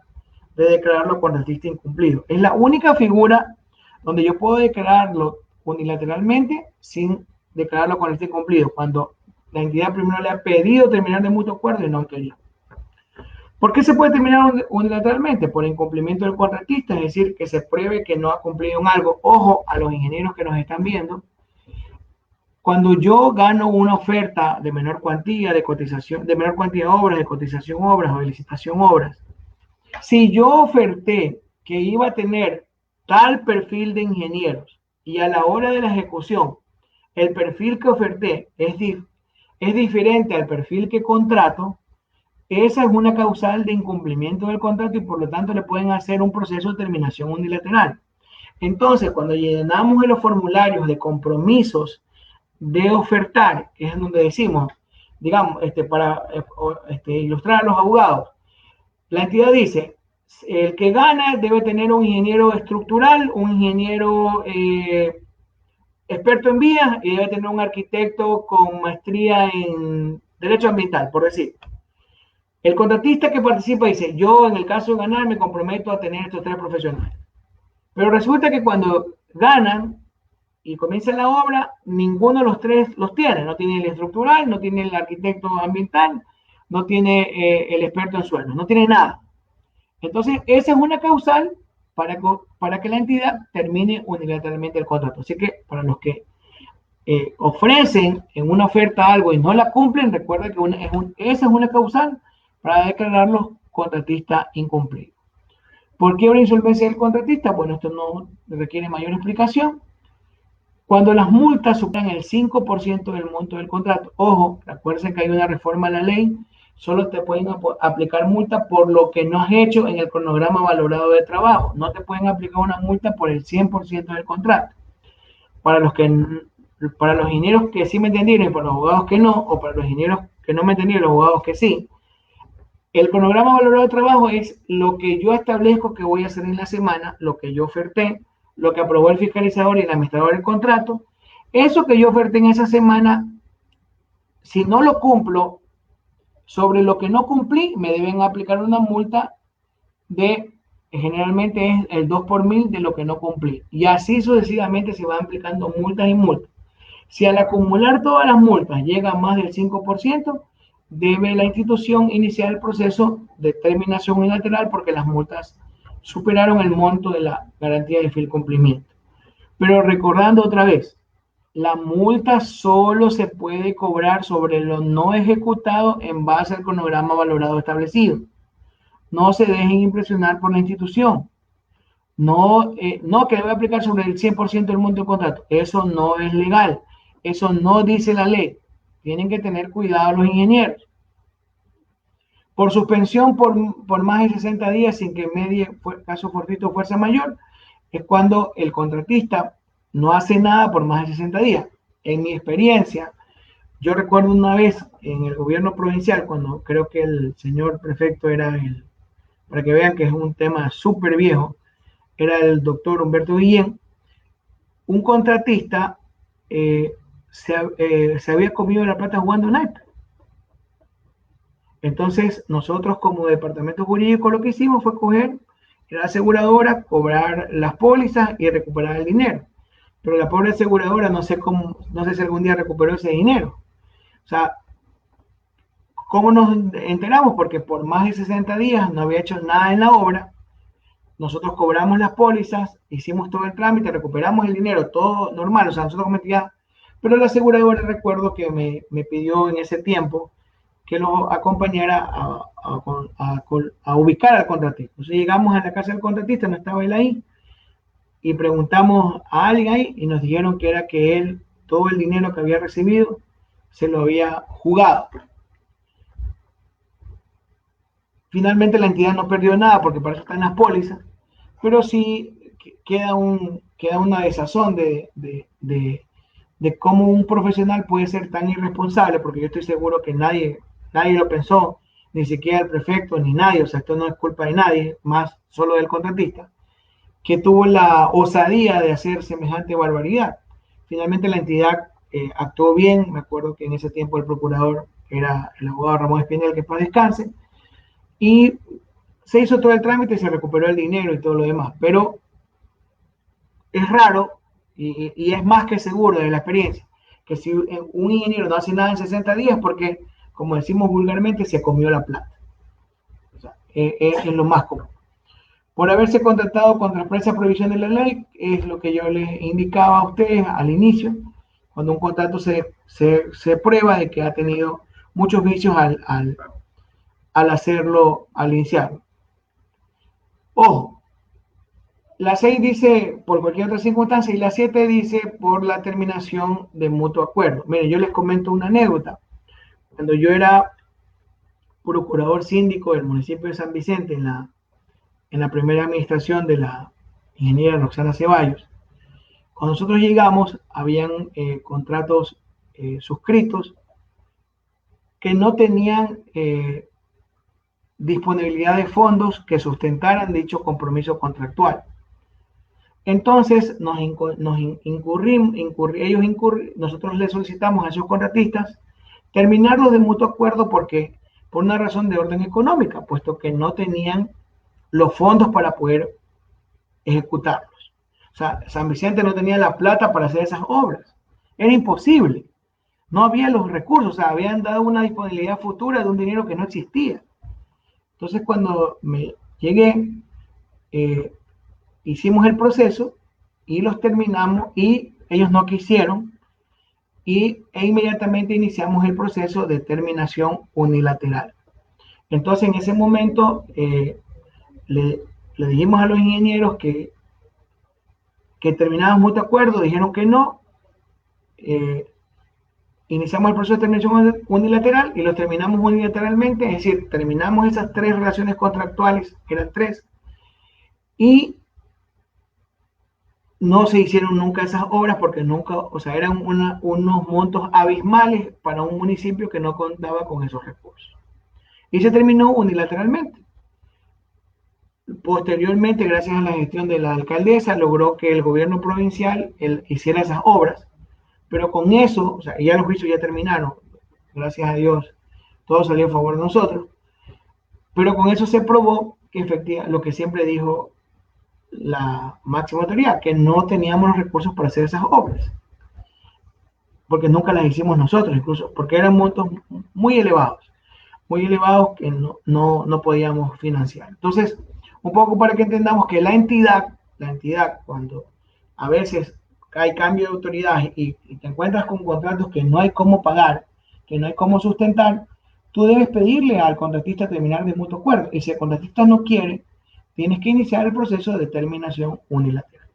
de declararlo contratista incumplido. Es la única figura donde yo puedo declararlo unilateralmente sin declararlo contratista incumplido, cuando la entidad primero le ha pedido terminar de mutuo acuerdo y no han querido. ¿Por qué se puede terminar unilateralmente? Por incumplimiento del contratista, es decir, que se pruebe que no ha cumplido en algo. Ojo a los ingenieros que nos están viendo. Cuando yo gano una oferta de menor cuantía de cotización, de menor cuantía de obras, de cotización obras o de licitación obras, si yo oferté que iba a tener tal perfil de ingenieros y a la hora de la ejecución el perfil que oferté es diferente al perfil que contrato, esa es una causal de incumplimiento del contrato y por lo tanto le pueden hacer un proceso de terminación unilateral. Entonces, cuando llenamos en los formularios de compromisos de ofertar, que es donde decimos, digamos, para ilustrar a los abogados, la entidad dice, el que gana debe tener un ingeniero estructural, un ingeniero experto en vías y debe tener un arquitecto con maestría en derecho ambiental, por decir. El contratista que participa dice, yo en el caso de ganar me comprometo a tener estos 3 profesionales. Pero resulta que cuando ganan y comienza la obra, ninguno de los 3 los tiene. No tiene el estructural, no tiene el arquitecto ambiental, no tiene el experto en suelos, no tiene nada. Entonces, esa es una causal para que la entidad termine unilateralmente el contrato. Así que para los que ofrecen en una oferta algo y no la cumplen, recuerda que esa es una causal para declararlos contratista incumplido. ¿Por qué una insolvencia del contratista? Bueno, esto no requiere mayor explicación. Cuando las multas superan el 5% del monto del contrato, ojo, recuerden que hay una reforma a la ley, solo te pueden aplicar multa por lo que no has hecho en el cronograma valorado de trabajo. No te pueden aplicar una multa por el 100% del contrato. Para los ingenieros que sí me entendieron y para los abogados que no, o para los ingenieros que no me entendieron y los abogados que sí, el cronograma valorado de trabajo es lo que yo establezco que voy a hacer en la semana, lo que yo oferté, lo que aprobó el fiscalizador y el administrador del contrato. Eso que yo oferté en esa semana, si no lo cumplo, sobre lo que no cumplí, me deben aplicar una multa generalmente es el 2 por 1000 de lo que no cumplí. Y así sucesivamente se van aplicando multas y multas. Si al acumular todas las multas llega a más del 5%, debe la institución iniciar el proceso de terminación unilateral porque las multas superaron el monto de la garantía de fiel cumplimiento. Pero recordando otra vez, la multa solo se puede cobrar sobre lo no ejecutado en base al cronograma valorado establecido. No se dejen impresionar por la institución. No, que debe aplicar sobre el 100% del monto del contrato. Eso no es legal. Eso no dice la ley. Tienen que tener cuidado los ingenieros. Por suspensión por más de 60 días sin que medie caso fortuito o fuerza mayor, es cuando el contratista no hace nada por más de 60 días. En mi experiencia, yo recuerdo una vez en el gobierno provincial, cuando creo que el señor prefecto era para que vean que es un tema súper viejo, era el doctor Humberto Guillén, un contratista se había comido la plata jugando naipes. Entonces, nosotros como departamento jurídico lo que hicimos fue coger la aseguradora, cobrar las pólizas y recuperar el dinero. Pero la pobre aseguradora no sé si algún día recuperó ese dinero. O sea, ¿cómo nos enteramos? Porque por más de 60 días no había hecho nada en la obra. Nosotros cobramos las pólizas, hicimos todo el trámite, recuperamos el dinero, todo normal. O sea, nosotros cometíamos. Pero la aseguradora, recuerdo que me pidió en ese tiempo que lo acompañara a ubicar al contratista. Entonces llegamos a la casa del contratista, no estaba él ahí, y preguntamos a alguien ahí y nos dijeron que era que él, todo el dinero que había recibido, se lo había jugado. Finalmente la entidad no perdió nada porque para eso están las pólizas, pero sí queda una desazón de cómo un profesional puede ser tan irresponsable, porque yo estoy seguro que nadie lo pensó, ni siquiera el prefecto, ni nadie, o sea, esto no es culpa de nadie, más solo del contratista, que tuvo la osadía de hacer semejante barbaridad. Finalmente la entidad actuó bien. Me acuerdo que en ese tiempo el procurador era el abogado Ramón Espinel, que paz descanse, y se hizo todo el trámite y se recuperó el dinero y todo lo demás, pero es raro y es más que seguro de la experiencia que si un ingeniero no hace nada en 60 días porque, como decimos vulgarmente, se comió la plata. O sea, es lo más común. Por haberse contratado contra expresa prohibición de la ley, es lo que yo les indicaba a ustedes al inicio, cuando un contrato se prueba de que ha tenido muchos vicios al hacerlo, al iniciarlo. Ojo, la 6 dice por cualquier otra circunstancia y la 7 dice por la terminación de mutuo acuerdo. Miren, yo les comento una anécdota. Cuando yo era procurador síndico del municipio de San Vicente en la primera administración de la ingeniera Roxana Ceballos, cuando nosotros llegamos, habían contratos suscritos que no tenían disponibilidad de fondos que sustentaran dicho compromiso contractual. Entonces, nosotros le solicitamos a esos contratistas terminarlos de mutuo acuerdo por una razón de orden económica, puesto que no tenían los fondos para poder ejecutarlos. O sea, San Vicente no tenía la plata para hacer esas obras. Era imposible. No había los recursos, o sea, habían dado una disponibilidad futura de un dinero que no existía. Entonces, cuando me llegué, hicimos el proceso y los terminamos y ellos no quisieron e inmediatamente iniciamos el proceso de terminación unilateral. Entonces, en ese momento, le dijimos a los ingenieros que terminábamos mutuo acuerdo, dijeron que no, iniciamos el proceso de terminación unilateral y lo terminamos unilateralmente, es decir, terminamos esas 3 relaciones contractuales, que eran 3, y no se hicieron nunca esas obras porque nunca, o sea, eran unos montos abismales para un municipio que no contaba con esos recursos. Y se terminó unilateralmente. Posteriormente, gracias a la gestión de la alcaldesa, logró que el gobierno provincial hiciera esas obras, pero con eso, o sea, ya los juicios ya terminaron, gracias a Dios, todo salió a favor de nosotros, pero con eso se probó que efectivamente, lo que siempre dijo la máxima autoridad, que no teníamos los recursos para hacer esas obras. porque nunca las hicimos nosotros, incluso porque eran montos muy elevados que no podíamos financiar. Entonces, un poco para que entendamos que la entidad, cuando a veces hay cambio de autoridad y te encuentras con contratos que no hay cómo pagar, que no hay cómo sustentar, tú debes pedirle al contratista terminar de mutuo acuerdo. Y si el contratista no quiere, tienes que iniciar el proceso de terminación unilateral.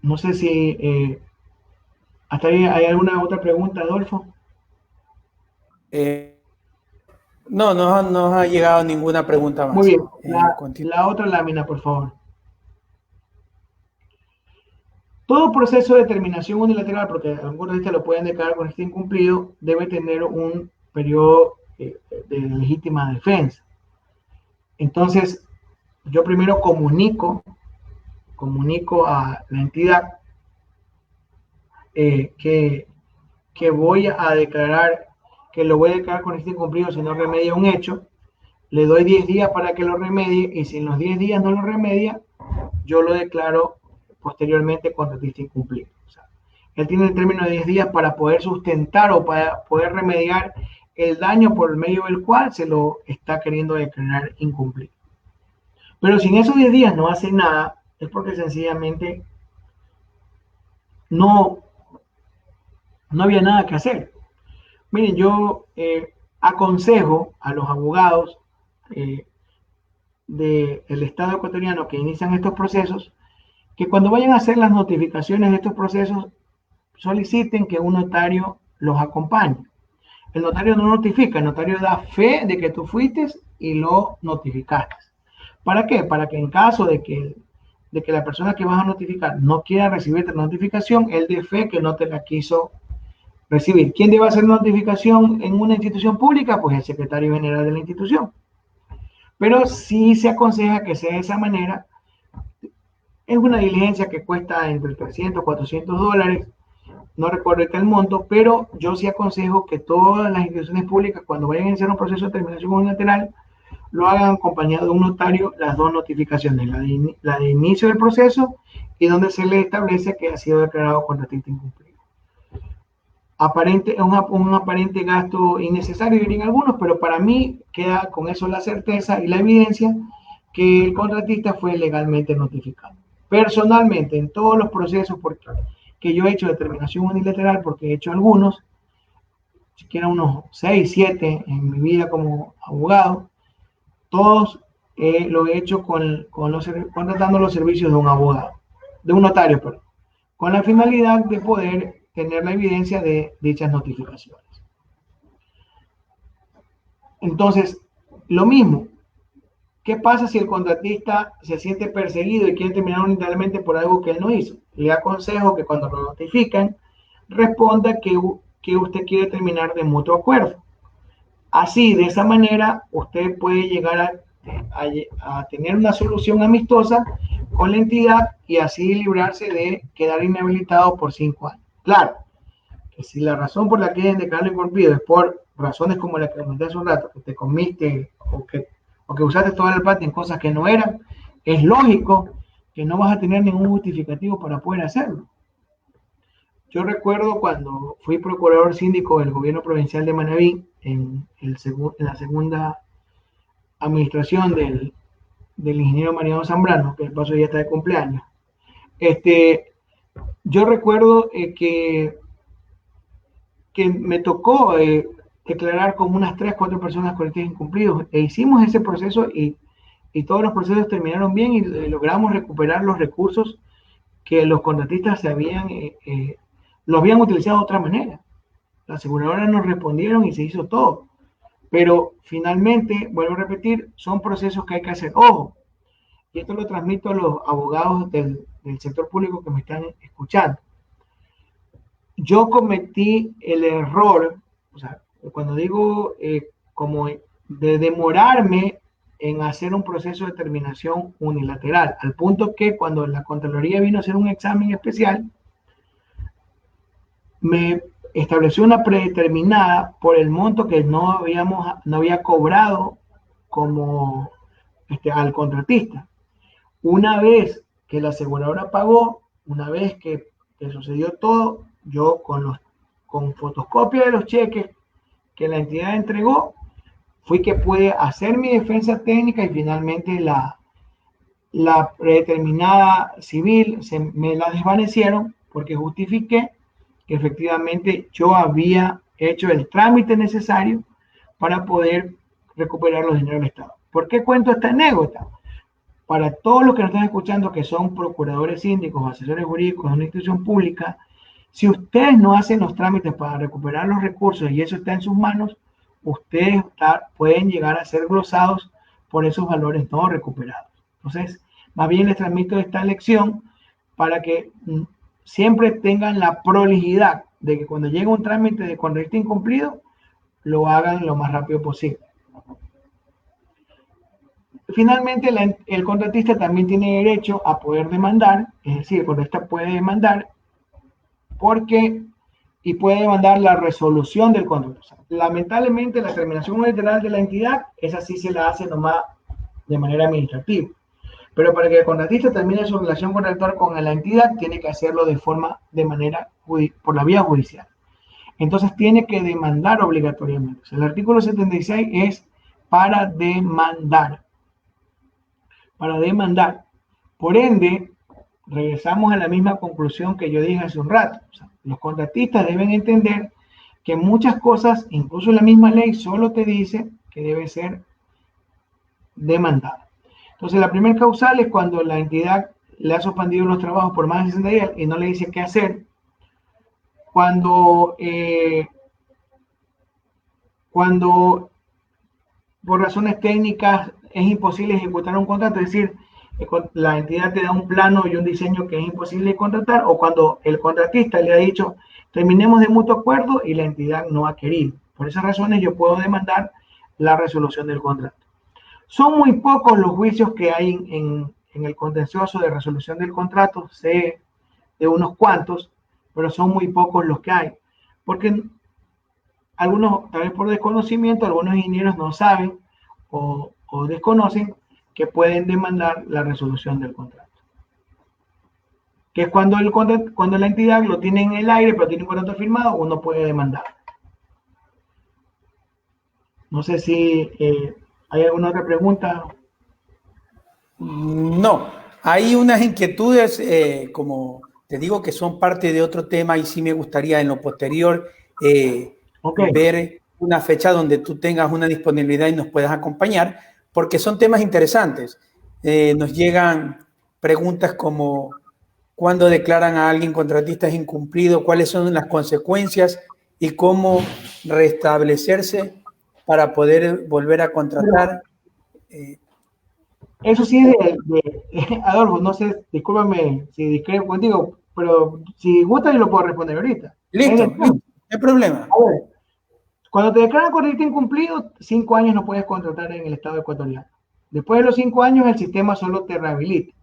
No sé si hasta ahí hay alguna otra pregunta, Adolfo. No, no nos ha llegado ninguna pregunta Muy más. bien, la otra lámina, por favor. Todo proceso de terminación unilateral, porque algunos contratistas lo pueden declarar con este incumplido, debe tener un periodo de legítima defensa. Entonces, yo primero comunico a la entidad que voy a declarar, que lo voy a declarar con este incumplido si no remedia un hecho. Le doy 10 días para que lo remedie y si en los 10 días no lo remedia, yo lo declaro posteriormente contratista incumplido. O sea, él tiene el término de 10 días para poder sustentar o para poder remediar el daño por medio del cual se lo está queriendo declarar incumplido. Pero si en esos 10 días no hace nada, es porque sencillamente no había nada que hacer. Miren, yo aconsejo a los abogados del Estado ecuatoriano que inician estos procesos que cuando vayan a hacer las notificaciones de estos procesos soliciten que un notario los acompañe. El notario no notifica, el notario da fe de que tú fuiste y lo notificaste. ¿Para qué? Para que en caso de que la persona que vas a notificar no quiera recibirte la notificación, él dé fe que no te la quiso recibir. ¿Quién debe hacer notificación en una institución pública? Pues el secretario general de la institución. Pero sí se aconseja que sea de esa manera. Es una diligencia que cuesta entre 300 400 dólares, no recuerdo el monto, pero yo sí aconsejo que todas las instituciones públicas, cuando vayan a iniciar un proceso de terminación unilateral, lo hagan acompañado de un notario, las dos notificaciones, la de inicio del proceso y donde se le establece que ha sido declarado contratista incumplido. Un aparente gasto innecesario, dirían algunos, pero para mí queda con eso la certeza y la evidencia que el contratista fue legalmente notificado. Personalmente, en todos los procesos que yo he hecho de terminación unilateral, porque he hecho algunos, siquiera unos 6, 7 en mi vida como abogado, todos lo he hecho contratando los servicios de un abogado, de un notario, perdón, con la finalidad de poder tener la evidencia de dichas notificaciones. Entonces, lo mismo, ¿qué pasa si el contratista se siente perseguido y quiere terminar unilateralmente por algo que él no hizo? Le aconsejo que cuando lo notifican, responda que usted quiere terminar de mutuo acuerdo. Así, de esa manera, usted puede llegar a tener una solución amistosa con la entidad y así librarse de quedar inhabilitado por 5 años. Claro, que si la razón por la que es declarado incumplido es por razones como la que comenté hace un rato, que te comiste o que usaste toda la plata en cosas que no eran, es lógico que no vas a tener ningún justificativo para poder hacerlo. Yo recuerdo cuando fui procurador síndico del gobierno provincial de Manabí, en la segunda administración del ingeniero Mariano Zambrano, que de paso ya está de cumpleaños. Yo recuerdo que me tocó declarar como unas 3, 4 personas colectivos incumplidos e hicimos ese proceso y todos los procesos terminaron bien y logramos recuperar los recursos que los contratistas los habían utilizado de otra manera. Las aseguradoras nos respondieron y se hizo todo. Pero finalmente, vuelvo a repetir, son procesos que hay que hacer. Ojo, y esto lo transmito a los abogados del sector público que me están escuchando. Yo cometí el error, o sea, cuando digo como de demorarme en hacer un proceso de terminación unilateral, al punto que cuando la Contraloría vino a hacer un examen especial, me estableció una predeterminada por el monto que no había cobrado como al contratista. Una vez que la aseguradora pagó, una vez que que sucedió todo, yo con fotocopia de los cheques que la entidad entregó, fui que pude hacer mi defensa técnica y finalmente la predeterminada civil me la desvanecieron porque justifiqué que efectivamente yo había hecho el trámite necesario para poder recuperar los dineros del Estado. ¿Por qué cuento esta anécdota? Para todos los que nos están escuchando que son procuradores síndicos o asesores jurídicos de una institución pública, si ustedes no hacen los trámites para recuperar los recursos y eso está en sus manos, ustedes pueden llegar a ser glosados por esos valores no recuperados. Entonces, más bien les transmito esta lección para que siempre tengan la prolijidad de que cuando llegue un trámite de contratista incumplido, lo hagan lo más rápido posible. Finalmente, el contratista también tiene derecho a poder demandar, es decir, el contratista puede demandar y puede demandar la resolución del contrato. O sea, lamentablemente, la terminación unilateral de la entidad, esa sí se la hace nomás de manera administrativa. Pero para que el contratista termine su relación contractual con la entidad, tiene que hacerlo por la vía judicial. Entonces, tiene que demandar obligatoriamente. O sea, el artículo 76 es para demandar. Para demandar. Por ende, regresamos a la misma conclusión que yo dije hace un rato. O sea, los contratistas deben entender que muchas cosas, incluso la misma ley, solo te dice que debe ser demandada. Entonces, la primera causal es cuando la entidad le ha suspendido los trabajos por más de 60 días y no le dice qué hacer. Cuando por razones técnicas es imposible ejecutar un contrato, es decir, la entidad te da un plano y un diseño que es imposible de contratar, o cuando el contratista le ha dicho terminemos de mutuo acuerdo y la entidad no ha querido. Por esas razones yo puedo demandar la resolución del contrato. Son muy pocos los juicios que hay en el contencioso de resolución del contrato, sé de unos cuantos, pero son muy pocos los que hay, porque algunos, tal vez por desconocimiento, algunos ingenieros no saben o desconocen que pueden demandar la resolución del contrato. Que es cuando la entidad lo tiene en el aire, pero tiene un contrato firmado, uno puede demandar. No sé si hay alguna otra pregunta. No, hay unas inquietudes, como te digo, que son parte de otro tema y sí me gustaría en lo posterior ver una fecha donde tú tengas una disponibilidad y nos puedas acompañar, porque son temas interesantes. Nos llegan preguntas como ¿cuándo declaran a alguien contratista incumplido? ¿Cuáles son las consecuencias? ¿Y cómo restablecerse para poder volver a contratar? Eso sí Adolfo, no sé, discúlpame si discrepo contigo, pero si gusta yo lo puedo responder ahorita. Listo, no hay problema. A ver, cuando te declaran contratista incumplido, 5 años no puedes contratar en el Estado ecuatoriano. Después de los 5 años, el sistema solo te rehabilita.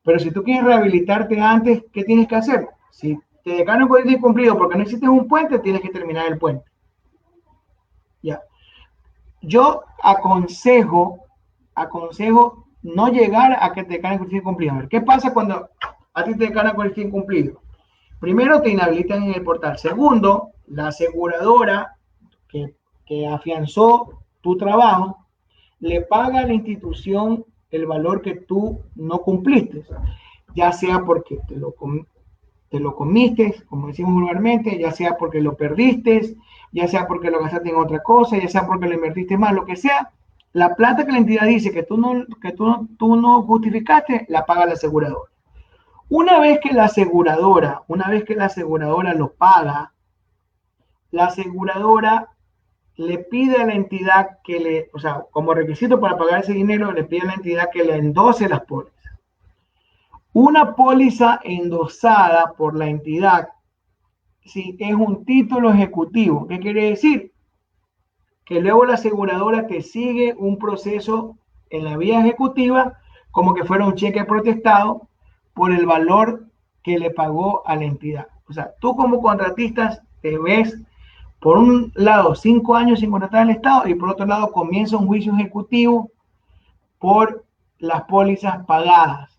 Pero si tú quieres rehabilitarte antes, ¿qué tienes que hacer? Si te declaran contratista incumplido porque no existe un puente, tienes que terminar el puente. Ya. Yo aconsejo no llegar a que te declaren contratista incumplido. A ver, ¿qué pasa cuando a ti te declaran contratista incumplido? Primero, te inhabilitan en el portal. Segundo, la aseguradora que afianzó tu trabajo le paga a la institución el valor que tú no cumpliste, ya sea porque te lo comiste, como decimos vulgarmente, ya sea porque lo perdiste, ya sea porque lo gastaste en otra cosa, ya sea porque lo invertiste más, lo que sea. La plata que la entidad dice que tú no justificaste, la paga la aseguradora. Una vez que la aseguradora lo paga, la aseguradora le pide a la entidad como requisito para pagar ese dinero, le pide a la entidad que le endose las pólizas. Una póliza endosada por la entidad, sí, es un título ejecutivo. ¿Qué quiere decir? Que luego la aseguradora te sigue un proceso en la vía ejecutiva como que fuera un cheque protestado por el valor que le pagó a la entidad. O sea, tú como contratista te ves, por un lado, 5 años sin contratar al Estado y por otro lado comienza un juicio ejecutivo por las pólizas pagadas.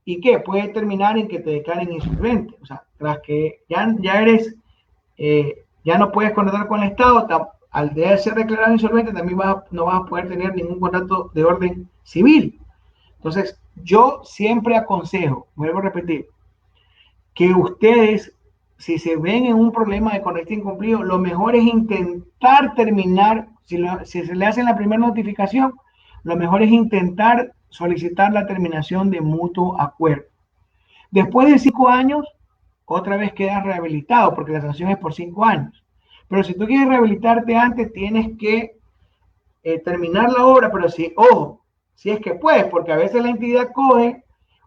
¿Y qué? Puede terminar en que te declaren insolvente. O sea, tras que ya eres, ya no puedes contratar con el Estado, al de ser declarado insolvente también no vas a poder tener ningún contrato de orden civil. Entonces, yo siempre aconsejo, vuelvo a repetir, que ustedes, si se ven en un problema de conecte incumplido, lo mejor es intentar terminar, si se le hace la primera notificación, lo mejor es intentar solicitar la terminación de mutuo acuerdo. Después de 5 años, otra vez quedas rehabilitado, porque la sanción es por 5 años. Pero si tú quieres rehabilitarte antes, tienes que terminar la obra, pero ojo, si es que puedes, porque a veces la entidad coge,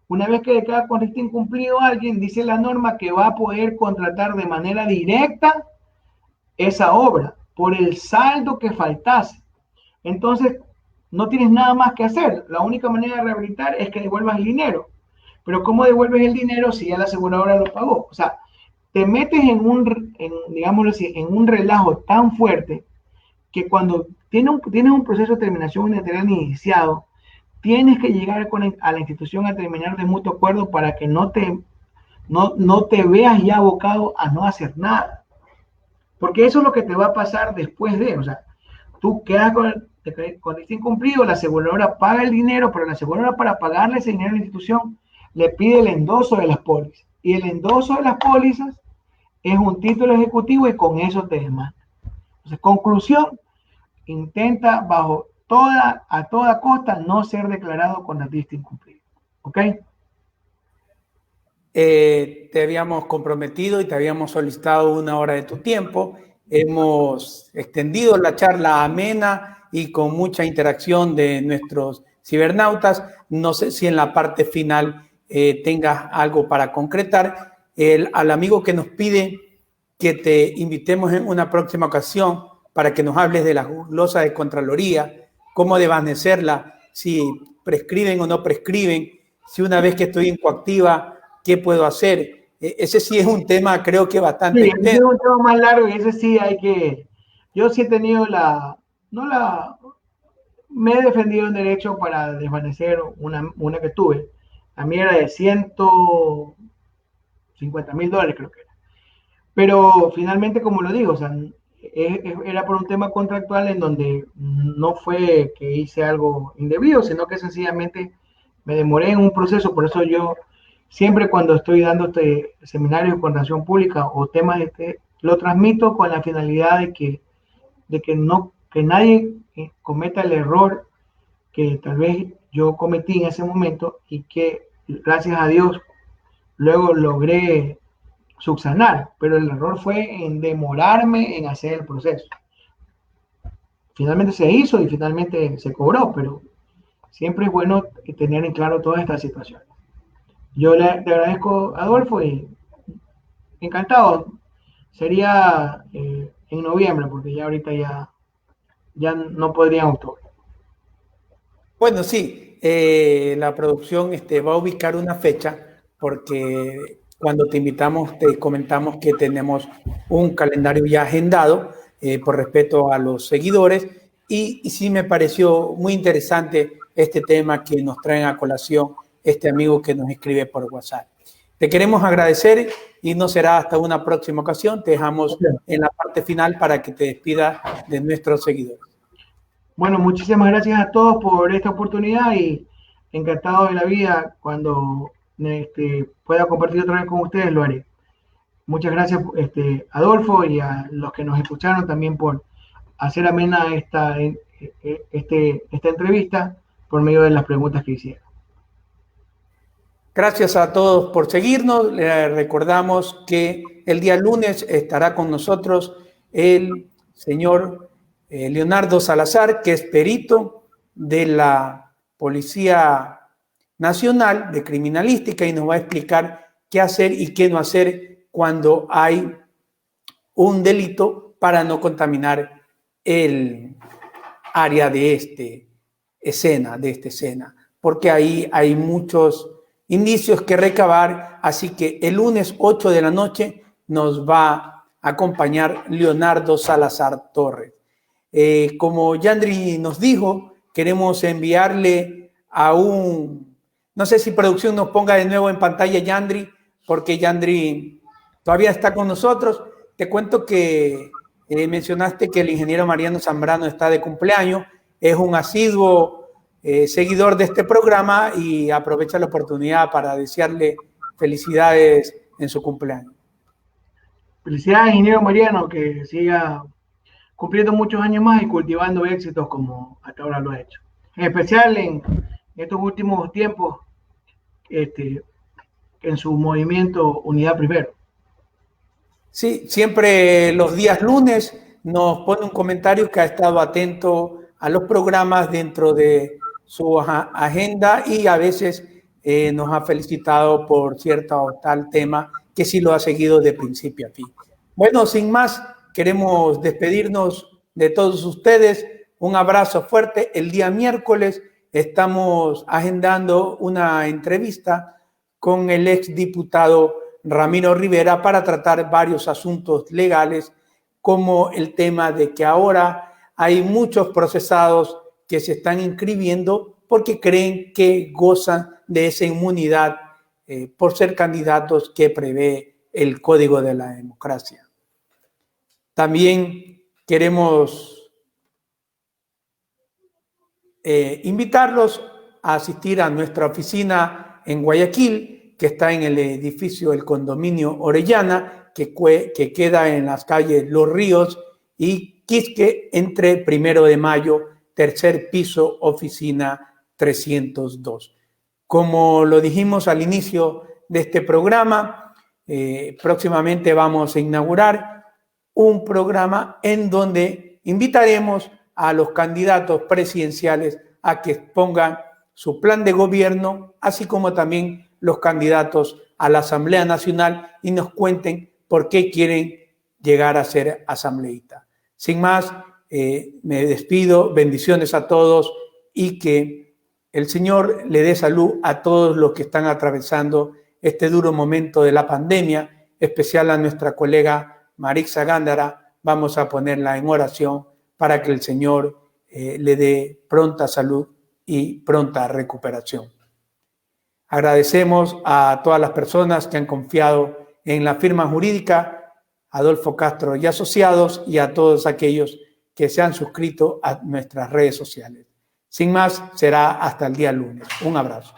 una vez que declara conecte incumplido a alguien, dice la norma que va a poder contratar de manera directa esa obra por el saldo que faltase. Entonces, no tienes nada más que hacer. La única manera de rehabilitar es que devuelvas el dinero. Pero ¿cómo devuelves el dinero si ya la aseguradora lo pagó? O sea, te metes digámoslo así, en un relajo tan fuerte que cuando tienes un proceso de terminación unilateral iniciado, tienes que llegar a la institución a terminar de mutuo acuerdo para que no te veas ya abocado a no hacer nada. Porque eso es lo que te va a pasar después o sea, tú quedas con este incumplido, la aseguradora paga el dinero, pero la aseguradora, para pagarle ese dinero a la institución, le pide el endoso de las pólizas. Y el endoso de las pólizas es un título ejecutivo y con eso te demanda. Entonces, conclusión, intenta a toda costa no ser declarado contratista incumplido. ¿Ok? Te habíamos comprometido y te habíamos solicitado 1 hora de tu tiempo. Hemos extendido la charla amena y con mucha interacción de nuestros cibernautas. No sé si en la parte final tengas algo para concretar. Al amigo que nos pide que te invitemos en una próxima ocasión para que nos hables de la glosa de Contraloría, cómo desvanecerla, si prescriben o no prescriben, si una vez que estoy en coactiva, ¿qué puedo hacer? Ese sí es un tema, creo que bastante Sí, extenso. es un tema más largo y ese sí yo sí he tenido me he defendido en derecho para desvanecer una que tuve. A mí era de $150,000, creo que era. Pero finalmente, como lo digo, o sea, era por un tema contractual en donde no fue que hice algo indebido, sino que sencillamente me demoré en un proceso. Por eso yo siempre, cuando estoy dando seminarios de contratación pública o temas lo transmito con la finalidad que nadie cometa el error que tal vez yo cometí en ese momento y que, gracias a Dios, luego logré subsanar, pero el error fue en demorarme en hacer el proceso. Finalmente se hizo y finalmente se cobró, pero siempre es bueno tener en claro todas estas situaciones. Yo te agradezco, Adolfo, y encantado. Sería en noviembre, porque ya ahorita ya no podría octubre. Bueno, sí, la producción va a ubicar una fecha porque cuando te invitamos te comentamos que tenemos un calendario ya agendado por respeto a los seguidores y sí me pareció muy interesante este tema que nos traen a colación este amigo que nos escribe por WhatsApp. Te queremos agradecer y no será hasta una próxima ocasión. Te dejamos en la parte final para que te despidas de nuestros seguidores. Bueno, muchísimas gracias a todos por esta oportunidad y encantado de la vida. Cuando pueda compartir otra vez con ustedes, lo haré. Muchas gracias, Adolfo, y a los que nos escucharon también por hacer amena esta entrevista por medio de las preguntas que hicieron. Gracias a todos por seguirnos. Les recordamos que el día lunes estará con nosotros el señor Leonardo Salazar, que es perito de la Policía Nacional de Criminalística y nos va a explicar qué hacer y qué no hacer cuando hay un delito para no contaminar el área de esta escena, porque ahí hay muchos indicios que recabar, así que el lunes 8 de la noche nos va a acompañar Leonardo Salazar Torres. Como Yandri nos dijo, queremos enviarle a un No sé si producción nos ponga de nuevo en pantalla Yandri, porque Yandri todavía está con nosotros. Te cuento que mencionaste que el ingeniero Mariano Zambrano está de cumpleaños. Es un asiduo seguidor de este programa y aprovecha la oportunidad para desearle felicidades en su cumpleaños. Felicidades, ingeniero Mariano, que siga cumpliendo muchos años más y cultivando éxitos como hasta ahora lo ha hecho. En especial en estos últimos tiempos, en su movimiento Unidad Primero. Sí, siempre los días lunes nos pone un comentario que ha estado atento a los programas dentro de su agenda y a veces nos ha felicitado por cierto o tal tema que sí lo ha seguido de principio a fin. Bueno, sin más, queremos despedirnos de todos ustedes. Un abrazo fuerte. El día miércoles estamos agendando una entrevista con el exdiputado Ramiro Rivera para tratar varios asuntos legales, como el tema de que ahora hay muchos procesados que se están inscribiendo porque creen que gozan de esa inmunidad por ser candidatos que prevé el Código de la Democracia. También queremos invitarlos a asistir a nuestra oficina en Guayaquil, que está en el edificio del condominio Orellana, que queda en las calles Los Ríos y Quisque, entre 1 de Mayo, tercer piso, oficina 302. Como lo dijimos al inicio de este programa, próximamente vamos a inaugurar un programa en donde invitaremos a los candidatos presidenciales a que expongan su plan de gobierno, así como también los candidatos a la Asamblea Nacional y nos cuenten por qué quieren llegar a ser asambleístas. Sin más, me despido, bendiciones a todos y que el Señor le dé salud a todos los que están atravesando este duro momento de la pandemia, especial a nuestra colega Marixa Gándara. Vamos a ponerla en oración para que el Señor le dé pronta salud y pronta recuperación. Agradecemos a todas las personas que han confiado en la firma jurídica Adolfo Castro y Asociados y a todos aquellos que se han suscrito a nuestras redes sociales. Sin más, será hasta el día lunes. Un abrazo.